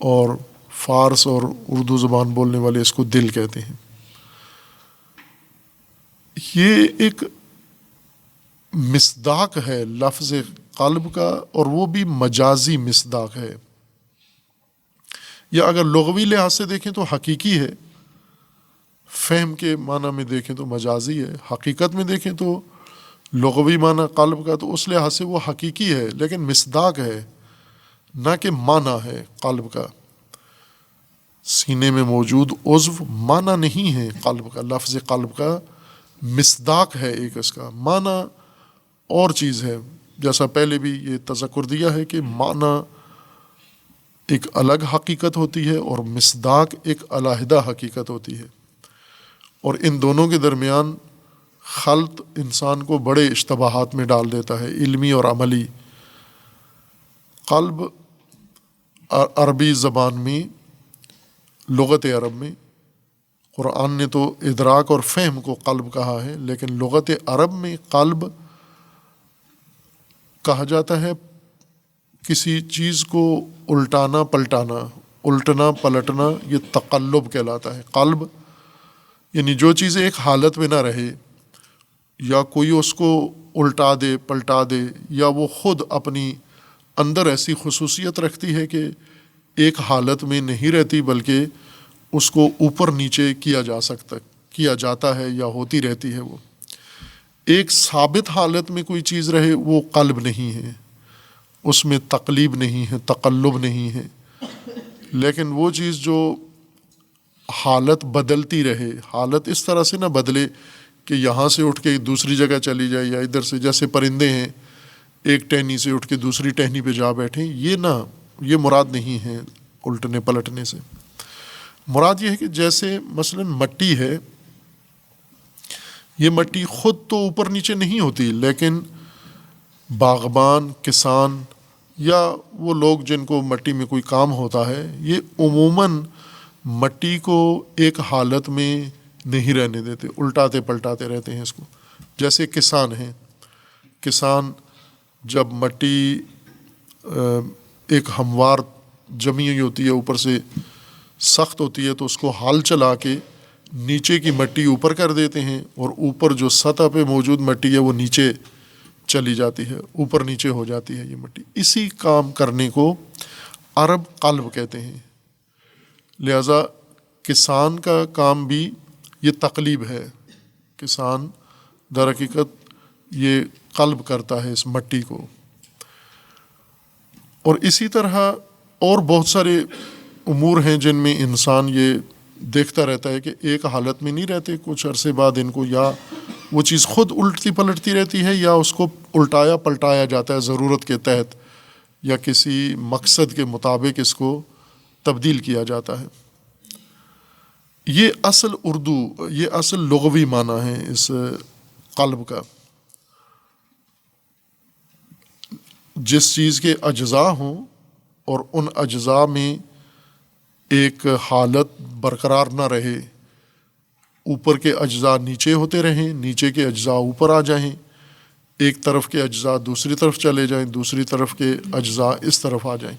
اور فارس اور اردو زبان بولنے والے اس کو دل کہتے ہیں۔ یہ ایک مصداق ہے لفظ قلب کا، اور وہ بھی مجازی مصداق ہے، یا اگر لغوی لحاظ سے دیکھیں تو حقیقی ہے، فہم کے معنی میں دیکھیں تو مجازی ہے، حقیقت میں دیکھیں تو لغوی معنی قلب کا تو اس لحاظ سے وہ حقیقی ہے، لیکن مصداق ہے، نہ کہ معنی ہے قلب کا۔ سینے میں موجود عضو معنی نہیں ہے قلب کا، لفظ قلب کا مصداق ہے ایک، اس کا معنی اور چیز ہے۔ جیسا پہلے بھی یہ تذکر دیا ہے کہ معنی ایک الگ حقیقت ہوتی ہے اور مصداق ایک علیحدہ حقیقت ہوتی ہے، اور ان دونوں کے درمیان خلط انسان کو بڑے اشتباہات میں ڈال دیتا ہے، علمی اور عملی۔ قلب عربی زبان میں، لغت عرب میں، قرآن نے تو ادراک اور فہم کو قلب کہا ہے، لیکن لغت عرب میں قلب کہا جاتا ہے کسی چیز کو الٹانا پلٹانا، الٹنا پلٹنا، یہ تقلب کہلاتا ہے۔ قلب یعنی جو چیزیں ایک حالت میں نہ رہے، یا کوئی اس کو الٹا دے پلٹا دے، یا وہ خود اپنی اندر ایسی خصوصیت رکھتی ہے کہ ایک حالت میں نہیں رہتی، بلکہ اس کو اوپر نیچے کیا جاتا ہے یا ہوتی رہتی ہے۔ وہ ایک ثابت حالت میں کوئی چیز رہے، وہ قلب نہیں ہے، اس میں تقلیب نہیں ہے، تقلب نہیں ہے۔ لیکن وہ چیز جو حالت بدلتی رہے، حالت اس طرح سے نہ بدلے کہ یہاں سے اٹھ کے دوسری جگہ چلی جائے، یا ادھر سے جیسے پرندے ہیں ایک ٹہنی سے اٹھ کے دوسری ٹہنی پہ جا بیٹھیں، یہ مراد نہیں ہے الٹنے پلٹنے سے۔ مراد یہ ہے کہ جیسے مثلا مٹی ہے، یہ مٹی خود تو اوپر نیچے نہیں ہوتی، لیکن باغبان، کسان، یا وہ لوگ جن کو مٹی میں کوئی کام ہوتا ہے، یہ عموماً مٹی کو ایک حالت میں نہیں رہنے دیتے، الٹاتے پلٹاتے رہتے ہیں اس کو۔ جیسے کسان ہیں، کسان جب مٹی ایک ہموار جمی ہوئی ہوتی ہے، اوپر سے سخت ہوتی ہے، تو اس کو ہل چلا کے نیچے کی مٹی اوپر کر دیتے ہیں، اور اوپر جو سطح پہ موجود مٹی ہے وہ نیچے چلی جاتی ہے، اوپر نیچے ہو جاتی ہے یہ مٹی۔ اسی کام کرنے کو عرب قلب کہتے ہیں۔ لہذا کسان کا کام بھی یہ تقلیب ہے، کسان در حقیقت یہ قلب کرتا ہے اس مٹی کو۔ اور اسی طرح اور بہت سارے امور ہیں جن میں انسان یہ دیکھتا رہتا ہے کہ ایک حالت میں نہیں رہتے، کچھ عرصے بعد ان کو یا وہ چیز خود الٹتی پلٹتی رہتی ہے، یا اس کو الٹایا پلٹایا جاتا ہے ضرورت کے تحت، یا کسی مقصد کے مطابق اس کو تبدیل کیا جاتا ہے۔ یہ اصل لغوی معنی ہے اس قلب کا۔ جس چیز کے اجزاء ہوں اور ان اجزاء میں ایک حالت برقرار نہ رہے، اوپر کے اجزاء نیچے ہوتے رہیں، نیچے کے اجزاء اوپر آ جائیں، ایک طرف کے اجزاء دوسری طرف چلے جائیں، دوسری طرف کے اجزاء اس طرف آ جائیں۔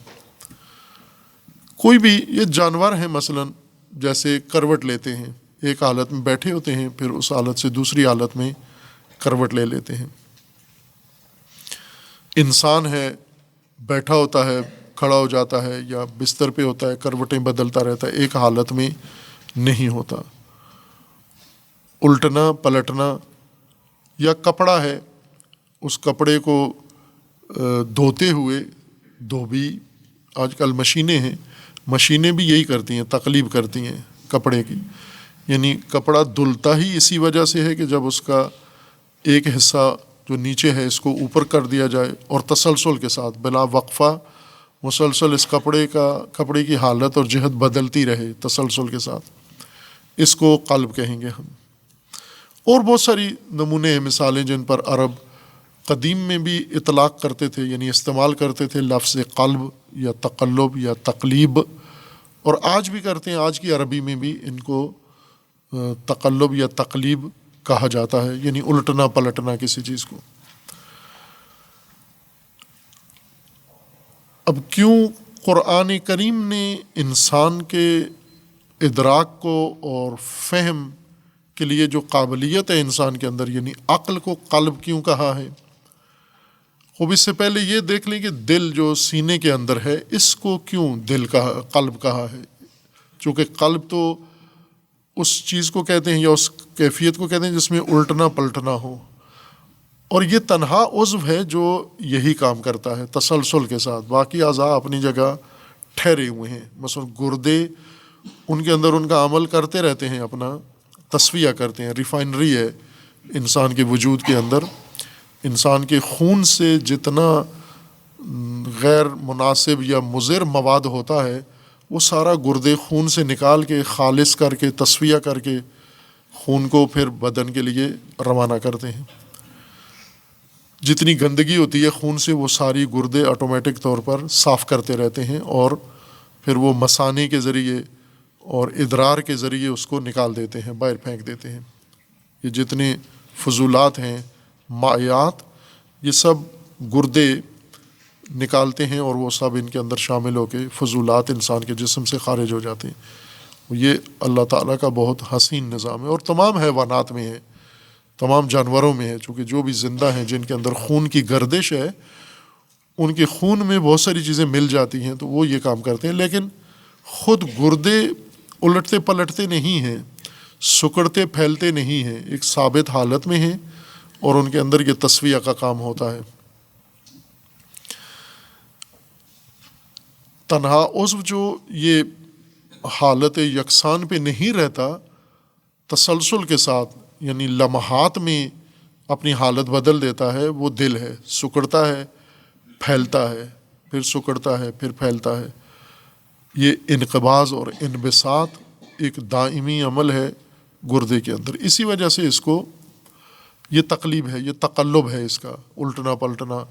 کوئی بھی یہ جانور ہیں مثلا، جیسے کروٹ لیتے ہیں، ایک حالت میں بیٹھے ہوتے ہیں، پھر اس حالت سے دوسری حالت میں کروٹ لے لیتے ہیں۔ انسان ہے، بیٹھا ہوتا ہے، کھڑا ہو جاتا ہے، یا بستر پہ ہوتا ہے، کروٹیں بدلتا رہتا ہے، ایک حالت میں نہیں ہوتا۔ الٹنا پلٹنا، یا کپڑا ہے، اس کپڑے کو دھوتے ہوئے، دھوبی، آج کل مشینیں ہیں، مشینیں بھی یہی کرتی ہیں، تقلیب کرتی ہیں کپڑے کی، یعنی کپڑا دھلتا ہی اسی وجہ سے ہے کہ جب اس کا ایک حصہ جو نیچے ہے اس کو اوپر کر دیا جائے، اور تسلسل کے ساتھ بلا وقفہ مسلسل اس کپڑے کی حالت اور جہت بدلتی رہے تسلسل کے ساتھ، اس کو قلب کہیں گے ہم۔ اور بہت ساری نمونے ہیں، مثالیں جن پر عرب قدیم میں بھی اطلاق کرتے تھے، یعنی استعمال کرتے تھے لفظ قلب یا تقلب یا تقلیب، اور آج بھی کرتے ہیں، آج کی عربی میں بھی ان کو تقلب یا تقلیب کہا جاتا ہے، یعنی الٹنا پلٹنا کسی چیز کو۔ اب کیوں قرآن کریم نے انسان کے ادراک کو اور فہم کے لیے جو قابلیت ہے انسان کے اندر، یعنی عقل کو قلب کیوں کہا ہے؟ خوب اس سے پہلے یہ دیکھ لیں کہ دل جو سینے کے اندر ہے، اس کو کیوں قلب کہا ہے؟ چونکہ قلب تو اس چیز کو کہتے ہیں یا اس کیفیت کو کہتے ہیں جس میں الٹنا پلٹنا ہو، اور یہ تنہا عضو ہے جو یہی کام کرتا ہے تسلسل کے ساتھ، باقی اعضاء اپنی جگہ ٹھہرے ہوئے ہیں۔ مثلا گردے ان کے اندر ان کا عمل کرتے رہتے ہیں، اپنا تصفیہ کرتے ہیں، ریفائنری ہے انسان کے وجود کے اندر۔ انسان کے خون سے جتنا غیر مناسب یا مضر مواد ہوتا ہے وہ سارا گردے خون سے نکال کے خالص کر کے تصفیہ کر کے خون کو پھر بدن کے لیے روانہ کرتے ہیں۔ جتنی گندگی ہوتی ہے خون سے وہ ساری گردے آٹومیٹک طور پر صاف کرتے رہتے ہیں، اور پھر وہ مثانے کے ذریعے اور ادرار کے ذریعے اس کو نکال دیتے ہیں، باہر پھینک دیتے ہیں۔ یہ جتنے فضولات ہیں، مائعات، یہ سب گردے نکالتے ہیں، اور وہ سب ان کے اندر شامل ہو کے فضولات انسان کے جسم سے خارج ہو جاتے ہیں۔ یہ اللہ تعالیٰ کا بہت حسین نظام ہے، اور تمام حیوانات میں ہے، تمام جانوروں میں ہے، چونکہ جو بھی زندہ ہیں جن کے اندر خون کی گردش ہے ان کے خون میں بہت ساری چیزیں مل جاتی ہیں، تو وہ یہ کام کرتے ہیں۔ لیکن خود گردے الٹتے پلٹتے نہیں ہیں، سکڑتے پھیلتے نہیں ہیں، ایک ثابت حالت میں ہیں، اور ان کے اندر یہ تصفیہ کا کام ہوتا ہے۔ تنہا عضو جو یہ حالت یکساں پہ نہیں رہتا، تسلسل کے ساتھ یعنی لمحات میں اپنی حالت بدل دیتا ہے، وہ دل ہے۔ سکڑتا ہے، پھیلتا ہے، پھر سکڑتا ہے، پھر پھیلتا ہے۔ یہ انقباض اور انبساط ایک دائمی عمل ہے گردے کے اندر، اسی وجہ سے اس کو یہ تقلیب ہے، یہ تقلب ہے، اس کا الٹنا پلٹنا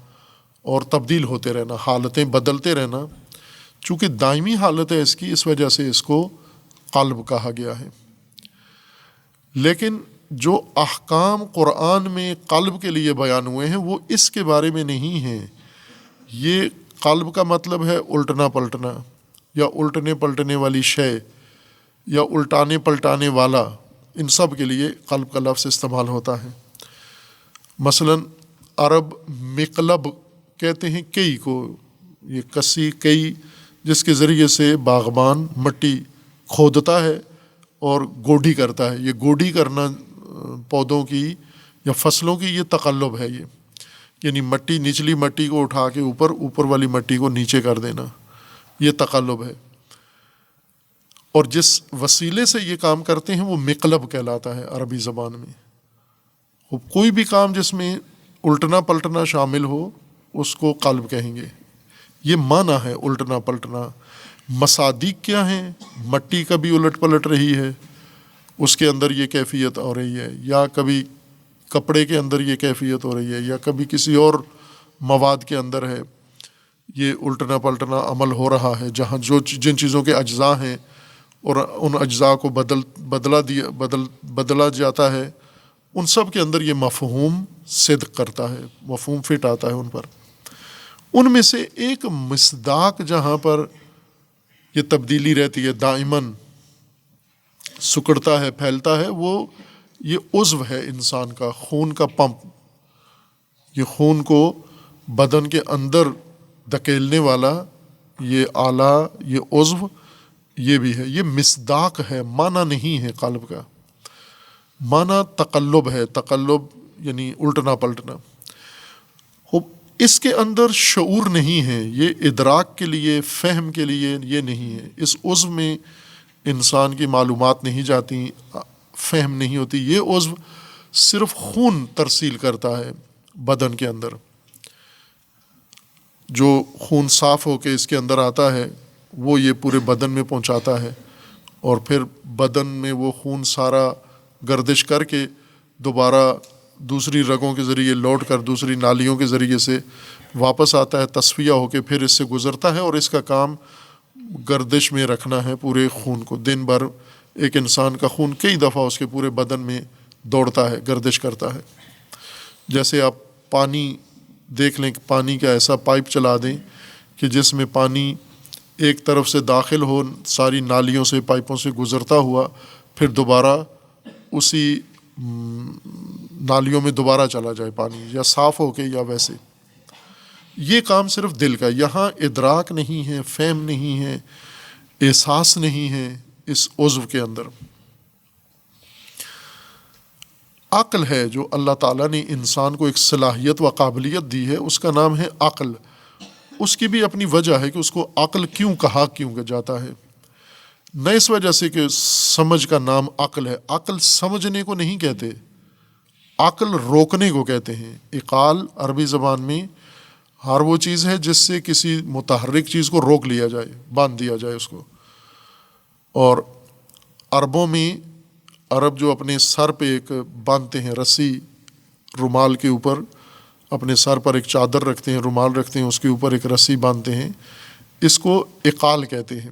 اور تبدیل ہوتے رہنا، حالتیں بدلتے رہنا۔ چونکہ دائمی حالت ہے اس کی، اس وجہ سے اس کو قلب کہا گیا ہے۔ لیکن جو احکام قرآن میں قلب کے لیے بیان ہوئے ہیں وہ اس کے بارے میں نہیں ہیں۔ یہ قلب کا مطلب ہے الٹنا پلٹنا، یا الٹنے پلٹنے والی شے، یا الٹانے پلٹانے والا، ان سب کے لیے قلب کا لفظ استعمال ہوتا ہے۔ مثلا عرب مقلب کہتے ہیں کئی کو، یہ کسی کئی جس کے ذریعے سے باغبان مٹی کھودتا ہے اور گوڈی کرتا ہے۔ یہ گوڈی کرنا پودوں کی یا فصلوں کی یہ تقلب ہے، یہ یعنی مٹی، نچلی مٹی کو اٹھا کے اوپر، اوپر والی مٹی کو نیچے کر دینا، یہ تقلب ہے۔ اور جس وسیلے سے یہ کام کرتے ہیں وہ مقلب کہلاتا ہے عربی زبان میں۔ کوئی بھی کام جس میں الٹنا پلٹنا شامل ہو اس کو قلب کہیں گے۔ یہ معنی ہے الٹنا پلٹنا۔ مصادیق کیا ہیں؟ مٹی کبھی الٹ پلٹ رہی ہے، اس کے اندر یہ کیفیت ہو رہی ہے، یا کبھی کپڑے کے اندر یہ کیفیت ہو رہی ہے، یا کبھی کسی اور مواد کے اندر ہے، یہ الٹنا پلٹنا عمل ہو رہا ہے۔ جہاں جن چیزوں کے اجزاء ہیں اور ان اجزاء کو بدلا جاتا ہے، ان سب کے اندر یہ مفہوم صدق کرتا ہے، مفہوم فٹ آتا ہے ان پر۔ ان میں سے ایک مصداق جہاں پر یہ تبدیلی رہتی ہے، دائماً سکڑتا ہے، پھیلتا ہے، وہ یہ عضو ہے انسان کا، خون کا پمپ۔ یہ خون کو بدن کے اندر دھکیلنے والا یہ آلہ، یہ عضو، یہ بھی ہے۔ یہ مصداق ہے، معنی نہیں ہے قلب کا۔ معنی تقلب ہے، تقلب یعنی الٹنا پلٹنا۔ اس کے اندر شعور نہیں ہے، یہ ادراک کے لیے، فہم کے لیے یہ نہیں ہے۔ اس عضو میں انسان کی معلومات نہیں جاتی، فہم نہیں ہوتی۔ یہ عضو صرف خون ترسیل کرتا ہے بدن کے اندر۔ جو خون صاف ہو کے اس کے اندر آتا ہے وہ یہ پورے بدن میں پہنچاتا ہے، اور پھر بدن میں وہ خون سارا گردش کر کے دوبارہ دوسری رگوں کے ذریعے لوٹ کر دوسری نالیوں کے ذریعے سے واپس آتا ہے، تصفیہ ہو کے پھر اس سے گزرتا ہے، اور اس کا کام گردش میں رکھنا ہے پورے خون کو۔ دن بھر ایک انسان کا خون کئی دفعہ اس کے پورے بدن میں دوڑتا ہے، گردش کرتا ہے۔ جیسے آپ پانی دیکھ لیں کہ پانی کا ایسا پائپ چلا دیں کہ جس میں پانی ایک طرف سے داخل ہو، ساری نالیوں سے پائپوں سے گزرتا ہوا، پھر دوبارہ اسی نالیوں میں دوبارہ چلا جائے پانی، یا صاف ہو کے یا ویسے۔ یہ کام صرف دل کا، یہاں ادراک نہیں ہے، فہم نہیں ہے، احساس نہیں ہے اس عضو کے اندر۔ عقل ہے جو اللہ تعالیٰ نے انسان کو ایک صلاحیت و قابلیت دی ہے، اس کا نام ہے عقل۔ اس کی بھی اپنی وجہ ہے کہ اس کو عقل کیوں کہا کیوں جاتا ہے، نہ اس وجہ سے کہ سمجھ کا نام عقل ہے۔ عقل سمجھنے کو نہیں کہتے، عقل روکنے کو کہتے ہیں۔ اقال عربی زبان میں ہر وہ چیز ہے جس سے کسی متحرک چیز کو روک لیا جائے، باندھ دیا جائے اس کو۔ اور عربوں میں، عرب جو اپنے سر پہ ایک باندھتے ہیں رسی، رومال کے اوپر اپنے سر پر ایک چادر رکھتے ہیں، رومال رکھتے ہیں، اس کے اوپر ایک رسی باندھتے ہیں، اس کو اقال کہتے ہیں۔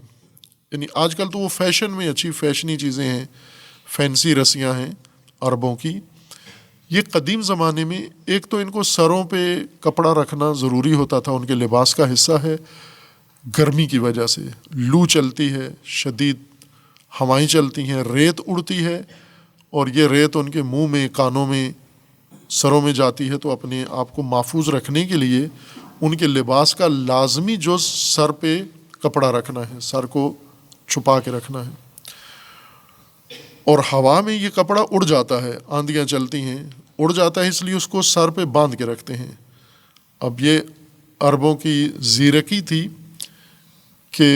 یعنی آج کل تو وہ فیشن میں اچھی فیشنی چیزیں ہیں، فینسی رسیاں ہیں عربوں کی۔ یہ قدیم زمانے میں ایک تو ان کو سروں پہ کپڑا رکھنا ضروری ہوتا تھا، ان کے لباس کا حصہ ہے، گرمی کی وجہ سے لو چلتی ہے، شدید ہوائیں چلتی ہیں، ریت اڑتی ہے، اور یہ ریت ان کے منہ میں، کانوں میں، سروں میں جاتی ہے، تو اپنے آپ کو محفوظ رکھنے کے لیے ان کے لباس کا لازمی جز سر پہ کپڑا رکھنا ہے، سر کو چھپا کے رکھنا ہے۔ اور ہوا میں یہ کپڑا اڑ جاتا ہے، آندیاں چلتی ہیں، اڑ جاتا ہے، اس لیے اس کو سر پہ باندھ کے رکھتے ہیں۔ اب یہ عربوں کی زیرکی تھی کہ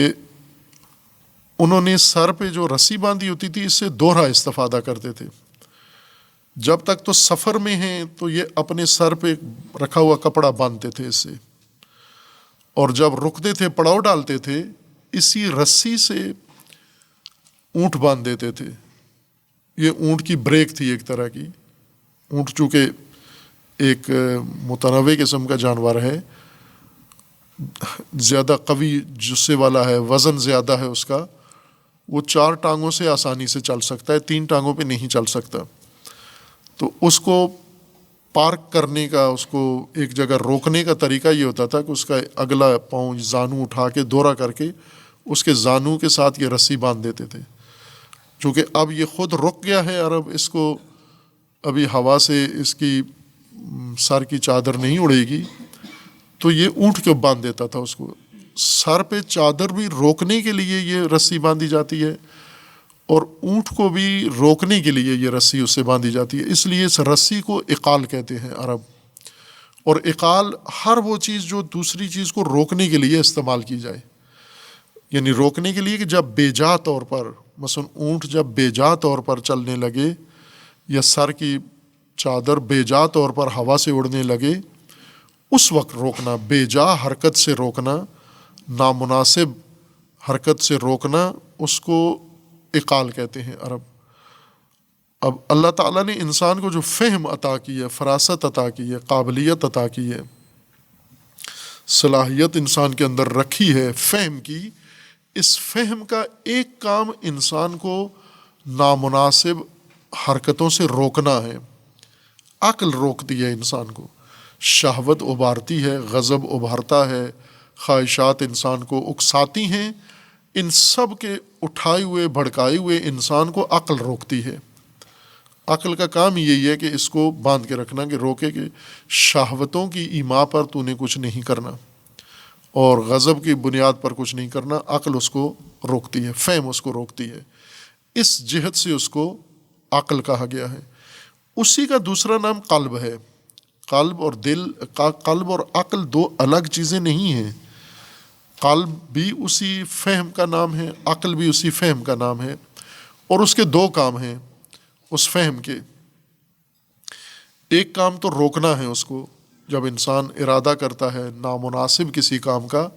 انہوں نے سر پہ جو رسی باندھی ہوتی تھی اس سے دوہرا استفادہ کرتے تھے۔ جب تک تو سفر میں ہیں تو یہ اپنے سر پہ رکھا ہوا کپڑا باندھتے تھے اس سے، اور جب رکتے تھے، پڑاؤ ڈالتے تھے، اسی رسی سے اونٹ باندھ دیتے تھے۔ یہ اونٹ کی بریک تھی ایک طرح کی۔ اونٹ چونکہ ایک متنوع قسم کا جانور ہے، زیادہ قوی جسے والا ہے، وزن زیادہ ہے اس کا، وہ 4 ٹانگوں سے آسانی سے چل سکتا ہے، 3 ٹانگوں پہ نہیں چل سکتا۔ تو اس کو پارک کرنے کا، اس کو ایک جگہ روکنے کا طریقہ یہ ہوتا تھا کہ اس کا اگلا پاؤں زانو اٹھا کے دورہ کر کے اس کے زانو کے ساتھ یہ رسی باندھ دیتے تھے۔ چونکہ اب یہ خود رک گیا ہے عرب، اس کو ابھی ہوا سے اس کی سر کی چادر نہیں اڑے گی، تو یہ اونٹ کو باندھ دیتا تھا اس کو۔ سر پہ چادر بھی روکنے کے لیے یہ رسی باندھی جاتی ہے، اور اونٹ کو بھی روکنے کے لیے یہ رسی اس سے باندھی جاتی ہے، اس لیے اس رسی کو اقال کہتے ہیں عرب۔ اور اقال ہر وہ چیز جو دوسری چیز کو روکنے کے لیے استعمال کی جائے، یعنی روکنے کے لیے کہ جب بے جا طور پر، مثلا اونٹ جب بے جا طور پر چلنے لگے، یا سر کی چادر بے جا طور پر ہوا سے اڑنے لگے، اس وقت روکنا، بے جا حرکت سے روکنا، نامناسب حرکت سے روکنا، اس کو اقال کہتے ہیں عرب۔ اب اللہ تعالیٰ نے انسان کو جو فہم عطا کی ہے، فراست عطا کی ہے، قابلیت عطا کی ہے، صلاحیت انسان کے اندر رکھی ہے فہم کی، اس فہم کا ایک کام انسان کو نامناسب حرکتوں سے روکنا ہے۔ عقل روکتی ہے انسان کو، شہوت ابھارتی ہے، غضب ابھارتا ہے، خواہشات انسان کو اکساتی ہیں، ان سب کے اٹھائے ہوئے بھڑکائے ہوئے انسان کو عقل روکتی ہے۔ عقل کا کام یہی ہے کہ اس کو باندھ کے رکھنا، کہ روکے کہ شہوتوں کی ایما پر تو نے کچھ نہیں کرنا، اور غضب کی بنیاد پر کچھ نہیں کرنا۔ عقل اس کو روکتی ہے، فہم اس کو روکتی ہے، اس جہت سے اس کو عقل کہا گیا ہے۔ اسی کا دوسرا نام قلب ہے۔ قلب اور دل، قلب اور عقل 2 الگ چیزیں نہیں ہیں۔ قلب بھی اسی فہم کا نام ہے، عقل بھی اسی فہم کا نام ہے، اور اس کے 2 کام ہیں اس فہم کے۔ ایک کام تو روکنا ہے اس کو، جب انسان ارادہ کرتا ہے نامناسب کسی کام کا،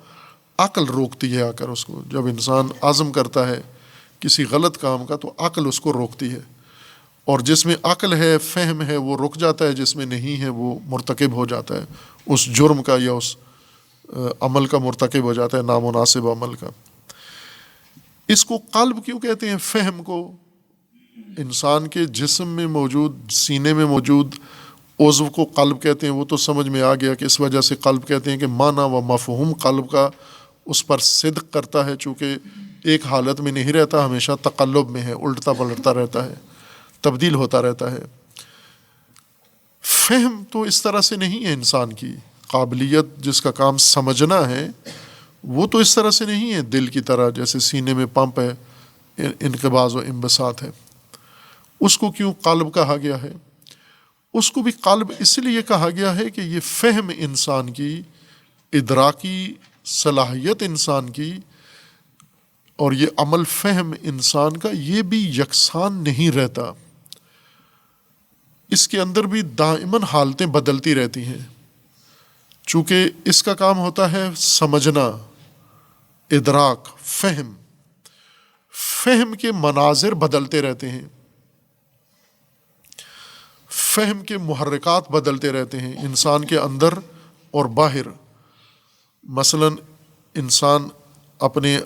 عقل روکتی ہے آ کر اس کو۔ جب انسان عزم کرتا ہے کسی غلط کام کا تو عقل اس کو روکتی ہے۔ اور جس میں عقل ہے، فہم ہے، وہ رک جاتا ہے، جس میں نہیں ہے وہ مرتکب ہو جاتا ہے اس جرم کا یا اس عمل کا مرتکب ہو جاتا ہے، نامناسب عمل کا۔ اس کو قلب کیوں کہتے ہیں؟ فہم کو، انسان کے جسم میں موجود، سینے میں موجود عضو کو قلب کہتے ہیں۔ وہ تو سمجھ میں آ گیا کہ اس وجہ سے قلب کہتے ہیں کہ معنی و مفہوم قلب کا اس پر صدق کرتا ہے، چونکہ ایک حالت میں نہیں رہتا، ہمیشہ تقلب میں ہے، الٹتا پلٹتا رہتا ہے، تبدیل ہوتا رہتا ہے۔ فہم تو اس طرح سے نہیں ہے، انسان کی قابلیت جس کا کام سمجھنا ہے وہ تو اس طرح سے نہیں ہے دل کی طرح، جیسے سینے میں پمپ ہے، انقباض و انبساط ہے۔ اس کو کیوں قلب کہا گیا ہے؟ اس کو بھی قلب اس لیے کہا گیا ہے کہ یہ فہم انسان کی، ادراکی صلاحیت انسان کی، اور یہ عمل فہم انسان کا یہ بھی یکساں نہیں رہتا، اس کے اندر بھی دائماً حالتیں بدلتی رہتی ہیں، چونکہ اس کا کام ہوتا ہے سمجھنا، ادراک، فہم۔ فہم کے مناظر بدلتے رہتے ہیں، فہم کے محرکات بدلتے رہتے ہیں انسان کے اندر اور باہر۔ مثلا انسان اپنے،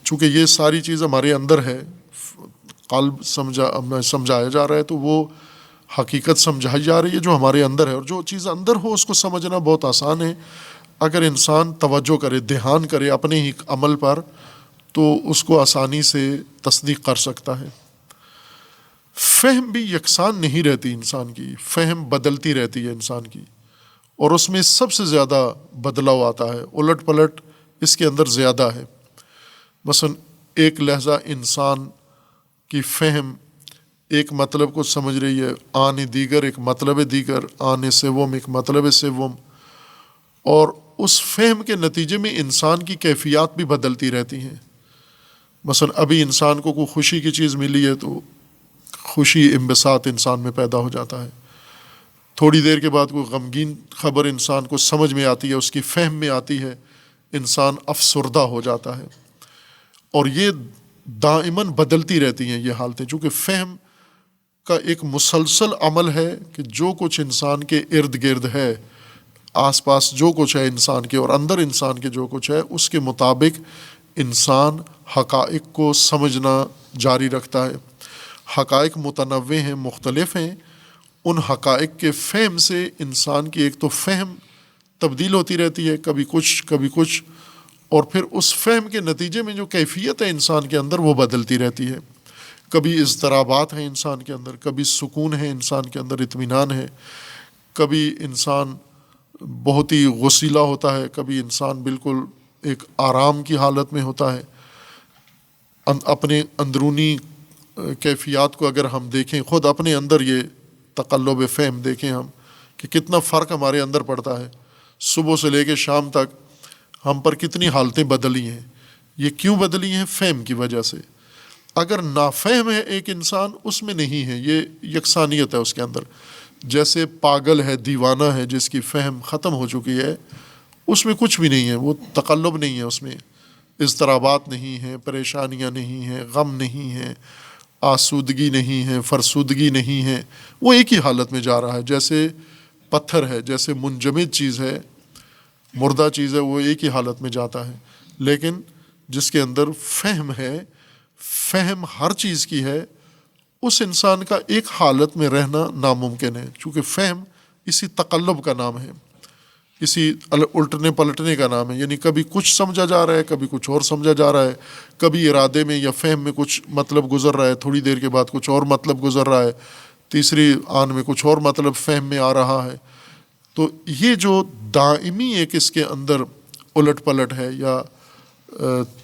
چونکہ یہ ساری چیز ہمارے اندر ہے، قلب سمجھایا جا رہا ہے تو وہ حقیقت سمجھائی جا رہی ہے جو ہمارے اندر ہے، اور جو چیز اندر ہو اس کو سمجھنا بہت آسان ہے۔ اگر انسان توجہ کرے، دھیان کرے اپنے ہی عمل پر، تو اس کو آسانی سے تصدیق کر سکتا ہے۔ فہم بھی یکساں نہیں رہتی انسان کی، فہم بدلتی رہتی ہے انسان کی، اور اس میں سب سے زیادہ بدلاؤ آتا ہے، الٹ پلٹ اس کے اندر زیادہ ہے۔ مثلا ایک لہجہ انسان کی فہم ایک مطلب کو سمجھ رہی ہے، آنے دیگر ایک مطلب دیگر، آنے سوم ایک مطلب سوم، اور اس فہم کے نتیجے میں انسان کی کیفیات بھی بدلتی رہتی ہیں۔ مثلا ابھی انسان کو کوئی خوشی کی چیز ملی ہے تو خوشی، انبساط انسان میں پیدا ہو جاتا ہے۔ تھوڑی دیر کے بعد کوئی غمگین خبر انسان کو سمجھ میں آتی ہے، اس کی فہم میں آتی ہے، انسان افسردہ ہو جاتا ہے۔ اور یہ دائماً بدلتی رہتی ہیں یہ حالتیں، چونکہ فہم کا ایک مسلسل عمل ہے کہ جو کچھ انسان کے ارد گرد ہے، آس پاس جو کچھ ہے انسان کے، اور اندر انسان کے جو کچھ ہے، اس کے مطابق انسان حقائق کو سمجھنا جاری رکھتا ہے۔ حقائق متنوع ہیں، مختلف ہیں، ان حقائق کے فہم سے انسان کی ایک تو فہم تبدیل ہوتی رہتی ہے، کبھی کچھ کبھی کچھ، اور پھر اس فہم کے نتیجے میں جو کیفیت ہے انسان کے اندر وہ بدلتی رہتی ہے۔ کبھی اضطرابات ہیں انسان کے اندر، کبھی سکون ہے انسان کے اندر، اطمینان ہے، کبھی انسان بہت ہی غسیلہ ہوتا ہے، کبھی انسان بالکل ایک آرام کی حالت میں ہوتا ہے۔ اپنے اندرونی کیفیات کو اگر ہم دیکھیں، خود اپنے اندر یہ تقلب فہم دیکھیں ہم کہ کتنا فرق ہمارے اندر پڑتا ہے، صبح سے لے کے شام تک ہم پر کتنی حالتیں بدلی ہیں۔ یہ کیوں بدلی ہیں؟ فہم کی وجہ سے۔ اگر نافہم ہے ایک انسان، اس میں نہیں ہے یہ یکسانیت ہے اس کے اندر، جیسے پاگل ہے، دیوانہ ہے، جس کی فہم ختم ہو چکی ہے، اس میں کچھ بھی نہیں ہے، وہ تقلب نہیں ہے، اس میں اضطرابات نہیں ہیں، پریشانیاں نہیں ہیں، غم نہیں ہیں، آسودگی نہیں ہے، فرسودگی نہیں ہے، وہ ایک ہی حالت میں جا رہا ہے، جیسے پتھر ہے، جیسے منجمد چیز ہے، مردہ چیز ہے، وہ ایک ہی حالت میں جاتا ہے۔ لیکن جس کے اندر فہم ہے، فہم ہر چیز کی ہے، اس انسان کا ایک حالت میں رہنا ناممکن ہے، چونکہ فہم اسی تقلب کا نام ہے، اسی الٹنے پلٹنے کا نام ہے، یعنی کبھی کچھ سمجھا جا رہا ہے، کبھی کچھ اور سمجھا جا رہا ہے، کبھی ارادے میں یا فہم میں کچھ مطلب گزر رہا ہے، تھوڑی دیر کے بعد کچھ اور مطلب گزر رہا ہے، تیسری آن میں کچھ اور مطلب فہم میں آ رہا ہے۔ تو یہ جو دائمی ایک اس کے اندر الٹ پلٹ ہے یا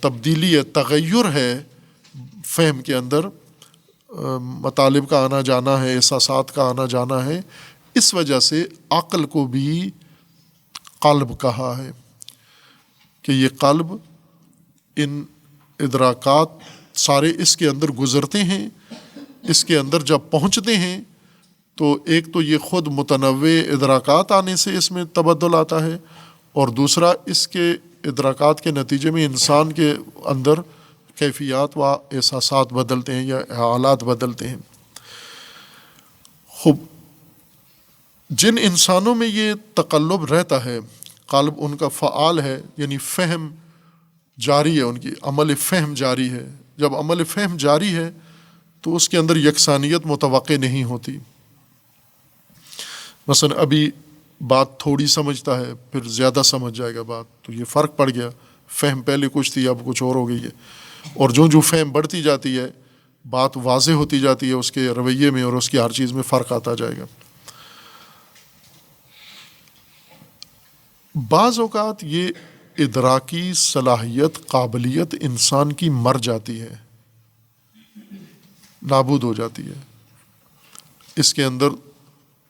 تبدیلی ہے، تغیر ہے فہم کے اندر، مطالب کا آنا جانا ہے، احساسات کا آنا جانا ہے، اس وجہ سے عقل کو بھی قلب کہا ہے کہ یہ قلب، ان ادراکات سارے اس کے اندر گزرتے ہیں، اس کے اندر جب پہنچتے ہیں تو ایک تو یہ خود متنوع ادراکات آنے سے اس میں تبدل آتا ہے، اور دوسرا اس کے ادراکات کے نتیجے میں انسان کے اندر کیفیات و احساسات بدلتے ہیں یا حالات بدلتے ہیں۔ خوب جن انسانوں میں یہ تقلب رہتا ہے، قلب ان کا فعال ہے، یعنی فہم جاری ہے، ان کی عمل فہم جاری ہے، جب عمل فہم جاری ہے تو اس کے اندر یکسانیت متوقع نہیں ہوتی۔ مثلا ابھی بات تھوڑی سمجھتا ہے، پھر زیادہ سمجھ جائے گا بات، تو یہ فرق پڑ گیا، فہم پہلے کچھ تھی اب کچھ اور ہو گئی ہے۔ اور جو فہم بڑھتی جاتی ہے، بات واضح ہوتی جاتی ہے، اس کے رویے میں اور اس کی ہر چیز میں فرق آتا جائے گا۔ بعض اوقات یہ ادراکی صلاحیت، قابلیت انسان کی مر جاتی ہے، نابود ہو جاتی ہے، اس کے اندر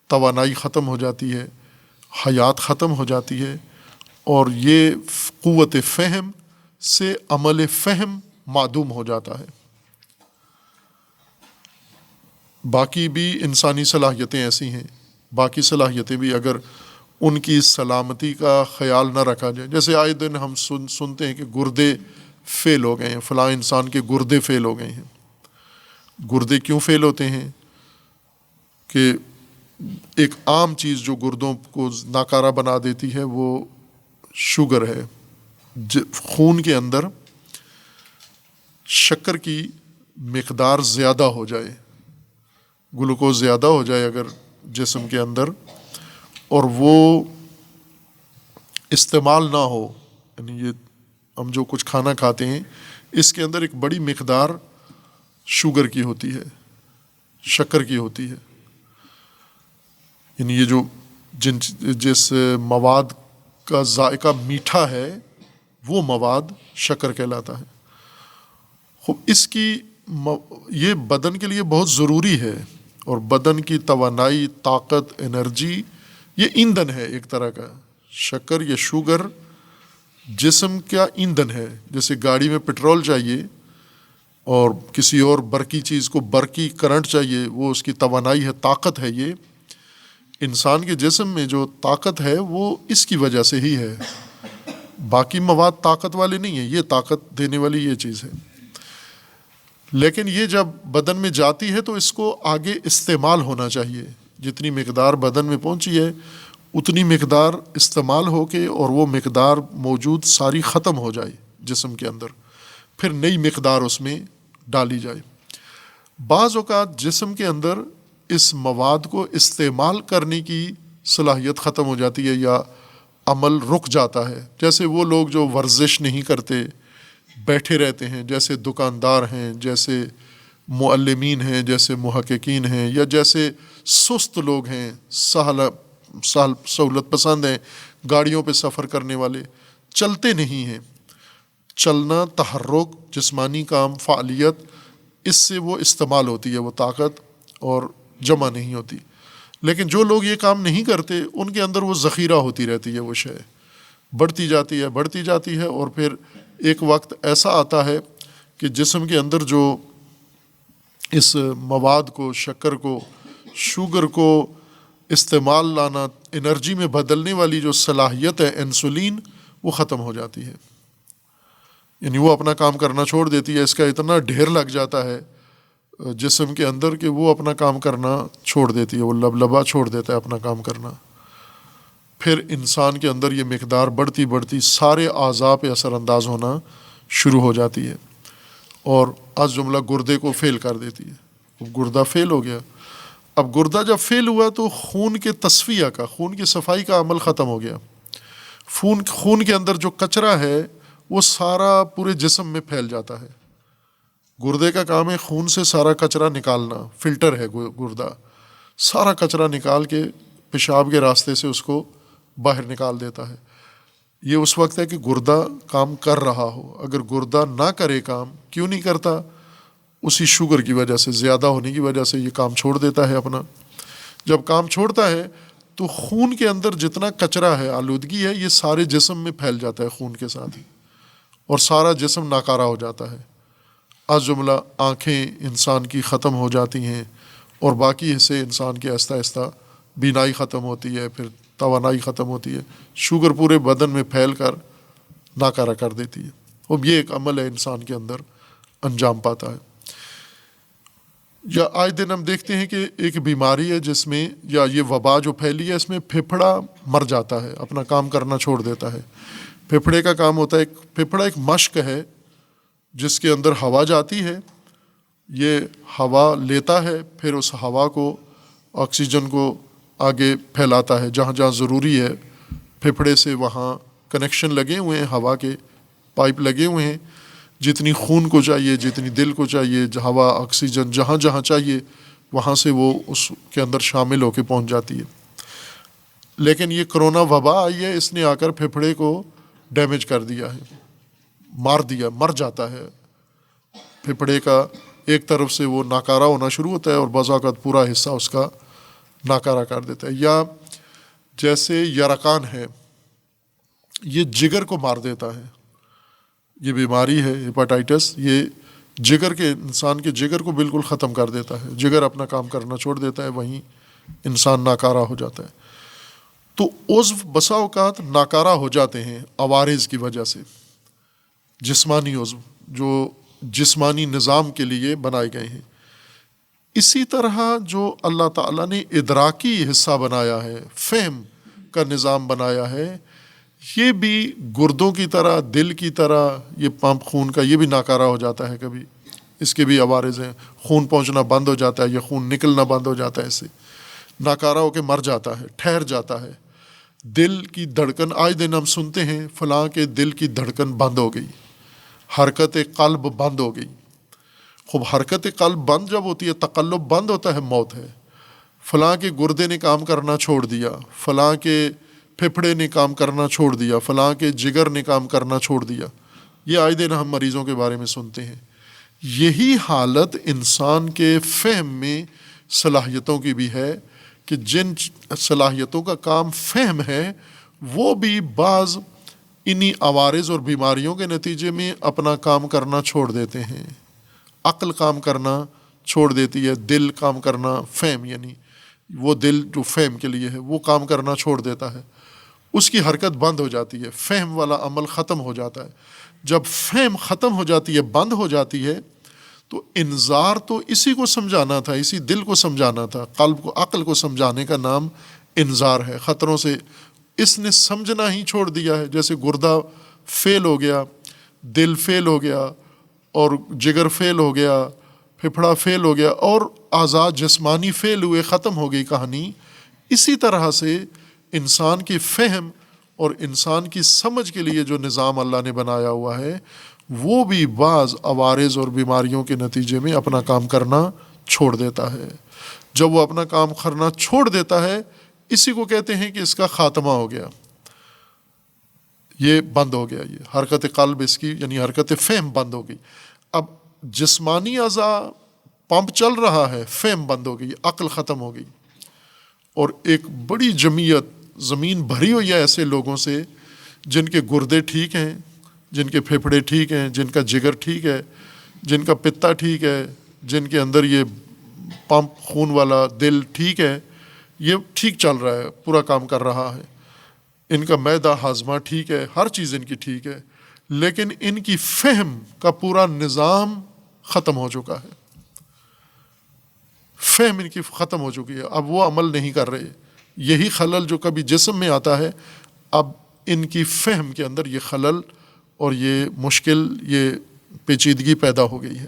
توانائی ختم ہو جاتی ہے، حیات ختم ہو جاتی ہے، اور یہ قوت فہم سے عمل فہم معدوم ہو جاتا ہے۔ باقی بھی انسانی صلاحیتیں ایسی ہیں، باقی صلاحیتیں بھی اگر ان کی سلامتی کا خیال نہ رکھا جائے، جیسے آئے دن ہم سنتے ہیں کہ گردے فیل ہو گئے ہیں، فلاں انسان کے گردے فیل ہو گئے ہیں۔ گردے کیوں فیل ہوتے ہیں؟ کہ ایک عام چیز جو گردوں کو ناکارہ بنا دیتی ہے وہ شوگر ہے۔ خون کے اندر شکر کی مقدار زیادہ ہو جائے، گلوکوز زیادہ ہو جائے اگر جسم کے اندر، اور وہ استعمال نہ ہو، یعنی یہ ہم جو کچھ کھانا کھاتے ہیں اس کے اندر ایک بڑی مقدار شوگر کی ہوتی ہے، شکر کی ہوتی ہے، یعنی یہ جو جس مواد کا ذائقہ میٹھا ہے وہ مواد شکر کہلاتا ہے۔ خوب اس کی یہ بدن کے لیے بہت ضروری ہے، اور بدن کی توانائی، طاقت، انرجی، یہ ایندھن ہے ایک طرح کا۔ شکر یا شوگر جسم کا ایندھن ہے، جیسے گاڑی میں پٹرول چاہیے اور کسی اور برقی چیز کو برقی کرنٹ چاہیے، وہ اس کی توانائی ہے، طاقت ہے۔ یہ انسان کے جسم میں جو طاقت ہے وہ اس کی وجہ سے ہی ہے، باقی مواد طاقت والے نہیں ہیں، یہ طاقت دینے والی یہ چیز ہے۔ لیکن یہ جب بدن میں جاتی ہے تو اس کو آگے استعمال ہونا چاہیے، جتنی مقدار بدن میں پہنچی ہے اتنی مقدار استعمال ہو کے اور وہ مقدار موجود ساری ختم ہو جائے جسم کے اندر، پھر نئی مقدار اس میں ڈالی جائے۔ بعض اوقات جسم کے اندر اس مواد کو استعمال کرنے کی صلاحیت ختم ہو جاتی ہے یا عمل رک جاتا ہے، جیسے وہ لوگ جو ورزش نہیں کرتے، بیٹھے رہتے ہیں، جیسے دکاندار ہیں، جیسے معلمین ہیں، جیسے محققین ہیں، یا جیسے سست لوگ ہیں، سہولت پسند ہیں، گاڑیوں پہ سفر کرنے والے، چلتے نہیں ہیں۔ چلنا، تحرک، جسمانی کام، فعالیت، اس سے وہ استعمال ہوتی ہے وہ طاقت اور جمع نہیں ہوتی۔ لیکن جو لوگ یہ کام نہیں کرتے ان کے اندر وہ ذخیرہ ہوتی رہتی ہے، وہ شے بڑھتی جاتی ہے، بڑھتی جاتی ہے، اور پھر ایک وقت ایسا آتا ہے کہ جسم کے اندر جو اس مواد کو، شکر کو، شوگر کو استعمال لانا، انرجی میں بدلنے والی جو صلاحیت ہے انسولین، وہ ختم ہو جاتی ہے، یعنی وہ اپنا کام کرنا چھوڑ دیتی ہے۔ اس کا اتنا ڈھیر لگ جاتا ہے جسم کے اندر کہ وہ اپنا کام کرنا چھوڑ دیتی ہے، وہ لبلبا چھوڑ دیتا ہے اپنا کام کرنا۔ پھر انسان کے اندر یہ مقدار بڑھتی بڑھتی سارے اعضاء پہ اثر انداز ہونا شروع ہو جاتی ہے، اور از جملہ گردے کو فیل کر دیتی ہے۔ گردہ فیل ہو گیا، اب گردہ جب فیل ہوا تو خون کے تصفیہ کا، خون کی صفائی کا عمل ختم ہو گیا۔ خون کے اندر جو کچرا ہے وہ سارا پورے جسم میں پھیل جاتا ہے۔ گردے کا کام ہے خون سے سارا کچرا نکالنا، فلٹر ہے گردہ، سارا کچرا نکال کے پیشاب کے راستے سے اس کو باہر نکال دیتا ہے۔ یہ اس وقت ہے کہ گردہ کام کر رہا ہو۔ اگر گردہ نہ کرے کام، کیوں نہیں کرتا؟ اسی شوگر کی وجہ سے، زیادہ ہونے کی وجہ سے یہ کام چھوڑ دیتا ہے اپنا۔ جب کام چھوڑتا ہے تو خون کے اندر جتنا کچرا ہے، آلودگی ہے، یہ سارے جسم میں پھیل جاتا ہے خون کے ساتھ ہی، اور سارا جسم ناکارہ ہو جاتا ہے۔ از جملہ آنکھیں انسان کی ختم ہو جاتی ہیں، اور باقی حصے انسان کے آہستہ آہستہ بینائی ختم ہوتی ہے، پھر توانائی ختم ہوتی ہے، شوگر پورے بدن میں پھیل کر ناکارہ کر دیتی ہے۔ اب یہ ایک عمل ہے انسان کے اندر انجام پاتا ہے۔ یا آئے دن ہم دیکھتے ہیں کہ ایک بیماری ہے جس میں، یا یہ وبا جو پھیلی ہے، اس میں پھپھڑا مر جاتا ہے، اپنا کام کرنا چھوڑ دیتا ہے۔ پھپھڑے کا کام ہوتا ہے، پھپھڑا ایک مشک ہے جس کے اندر ہوا جاتی ہے، یہ ہوا لیتا ہے، پھر اس ہوا کو، آکسیجن کو آگے پھیلاتا ہے جہاں جہاں ضروری ہے۔ پھپھڑے سے وہاں کنیکشن لگے ہوئے ہیں، ہوا کے پائپ لگے ہوئے ہیں، جتنی خون کو چاہیے، جتنی دل کو چاہیے، ہوا، آکسیجن جہاں جہاں چاہیے وہاں سے وہ اس کے اندر شامل ہو کے پہنچ جاتی ہے۔ لیکن یہ کرونا وبا آئی ہے، اس نے آ کر پھپھڑے کو ڈیمیج کر دیا ہے، مار دیا، مر جاتا ہے پھپھڑے کا، ایک طرف سے وہ ناکارہ ہونا شروع ہوتا ہے اور بعض اوقات پورا حصہ اس کا ناکارہ کر دیتا ہے۔ یا جیسے یرقان ہے، یہ جگر کو مار دیتا ہے، یہ بیماری ہے ہیپاٹائٹس، یہ جگر کے، انسان کے جگر کو بالکل ختم کر دیتا ہے، جگر اپنا کام کرنا چھوڑ دیتا ہے، وہیں انسان ناکارہ ہو جاتا ہے۔ تو عضو بسا اوقات ناکارہ ہو جاتے ہیں عوارض کی وجہ سے، جسمانی عضو جو جسمانی نظام کے لیے بنائے گئے ہیں۔ اسی طرح جو اللہ تعالیٰ نے ادراکی حصہ بنایا ہے، فہم کا نظام بنایا ہے، یہ بھی گردوں کی طرح، دل کی طرح، یہ پمپ خون کا، یہ بھی ناکارہ ہو جاتا ہے کبھی، اس کے بھی عوارض ہیں، خون پہنچنا بند ہو جاتا ہے یا خون نکلنا بند ہو جاتا ہے، اس سے ناکارہ ہو کے مر جاتا ہے، ٹھہر جاتا ہے۔ دل کی دھڑکن، آئے دن ہم سنتے ہیں فلاں کے دل کی دھڑکن بند ہو گئی، حرکت قلب بند ہو گئی۔ خوب حرکت قلب بند جب ہوتی ہے، تقلب بند ہوتا ہے، موت ہے۔ فلاں کے گردے نے کام کرنا چھوڑ دیا، فلاں کے پھپھڑے نے کام کرنا چھوڑ دیا، فلاں کے جگر نے کام کرنا چھوڑ دیا، یہ آئے دن ہم مریضوں کے بارے میں سنتے ہیں۔ یہی حالت انسان کے فہم میں صلاحیتوں کی بھی ہے کہ جن صلاحیتوں کا کام فہم ہے، وہ بھی بعض انہی عوارض اور بیماریوں کے نتیجے میں اپنا کام کرنا چھوڑ دیتے ہیں۔ عقل کام کرنا چھوڑ دیتی ہے، دل کام کرنا، فہم یعنی وہ دل جو فہم کے لیے ہے وہ کام کرنا چھوڑ دیتا ہے، اس کی حرکت بند ہو جاتی ہے، فہم والا عمل ختم ہو جاتا ہے۔ جب فہم ختم ہو جاتی ہے، بند ہو جاتی ہے، تو انذار تو اسی کو سمجھانا تھا، اسی دل کو سمجھانا تھا، قلب کو، عقل کو سمجھانے کا نام انذار ہے، خطروں سے اس نے سمجھنا ہی چھوڑ دیا ہے۔ جیسے گردہ فیل ہو گیا، دل فیل ہو گیا، اور جگر فیل ہو گیا، پھپھڑا فیل ہو گیا، اور اعضاء جسمانی فیل ہوئے، ختم ہو گئی کہانی۔ اسی طرح سے انسان کی فہم اور انسان کی سمجھ کے لیے جو نظام اللہ نے بنایا ہوا ہے، وہ بھی بعض عوارض اور بیماریوں کے نتیجے میں اپنا کام کرنا چھوڑ دیتا ہے۔ جب وہ اپنا کام کرنا چھوڑ دیتا ہے، اسی کو کہتے ہیں کہ اس کا خاتمہ ہو گیا، یہ بند ہو گیا، یہ حرکت قلب اس کی یعنی حرکت فہم بند ہو گئی۔ اب جسمانی اعضاء پمپ چل رہا ہے، فہم بند ہو گئی، عقل ختم ہو گئی، اور ایک بڑی جمعیت زمین بھری ہوئی ہے ایسے لوگوں سے جن کے گردے ٹھیک ہیں، جن کے پھیپھڑے ٹھیک ہیں، جن کا جگر ٹھیک ہے، جن کا پتا ٹھیک ہے، جن کے اندر یہ پمپ خون والا دل ٹھیک ہے، یہ ٹھیک چل رہا ہے، پورا کام کر رہا ہے، ان کا معدہ ہاضمہ ٹھیک ہے، ہر چیز ان کی ٹھیک ہے، لیکن ان کی فہم کا پورا نظام ختم ہو چکا ہے، فہم ان کی ختم ہو چکی ہے، اب وہ عمل نہیں کر رہے۔ یہی خلل جو کبھی جسم میں آتا ہے، اب ان کی فہم کے اندر یہ خلل اور یہ مشکل، یہ پیچیدگی پیدا ہو گئی ہے۔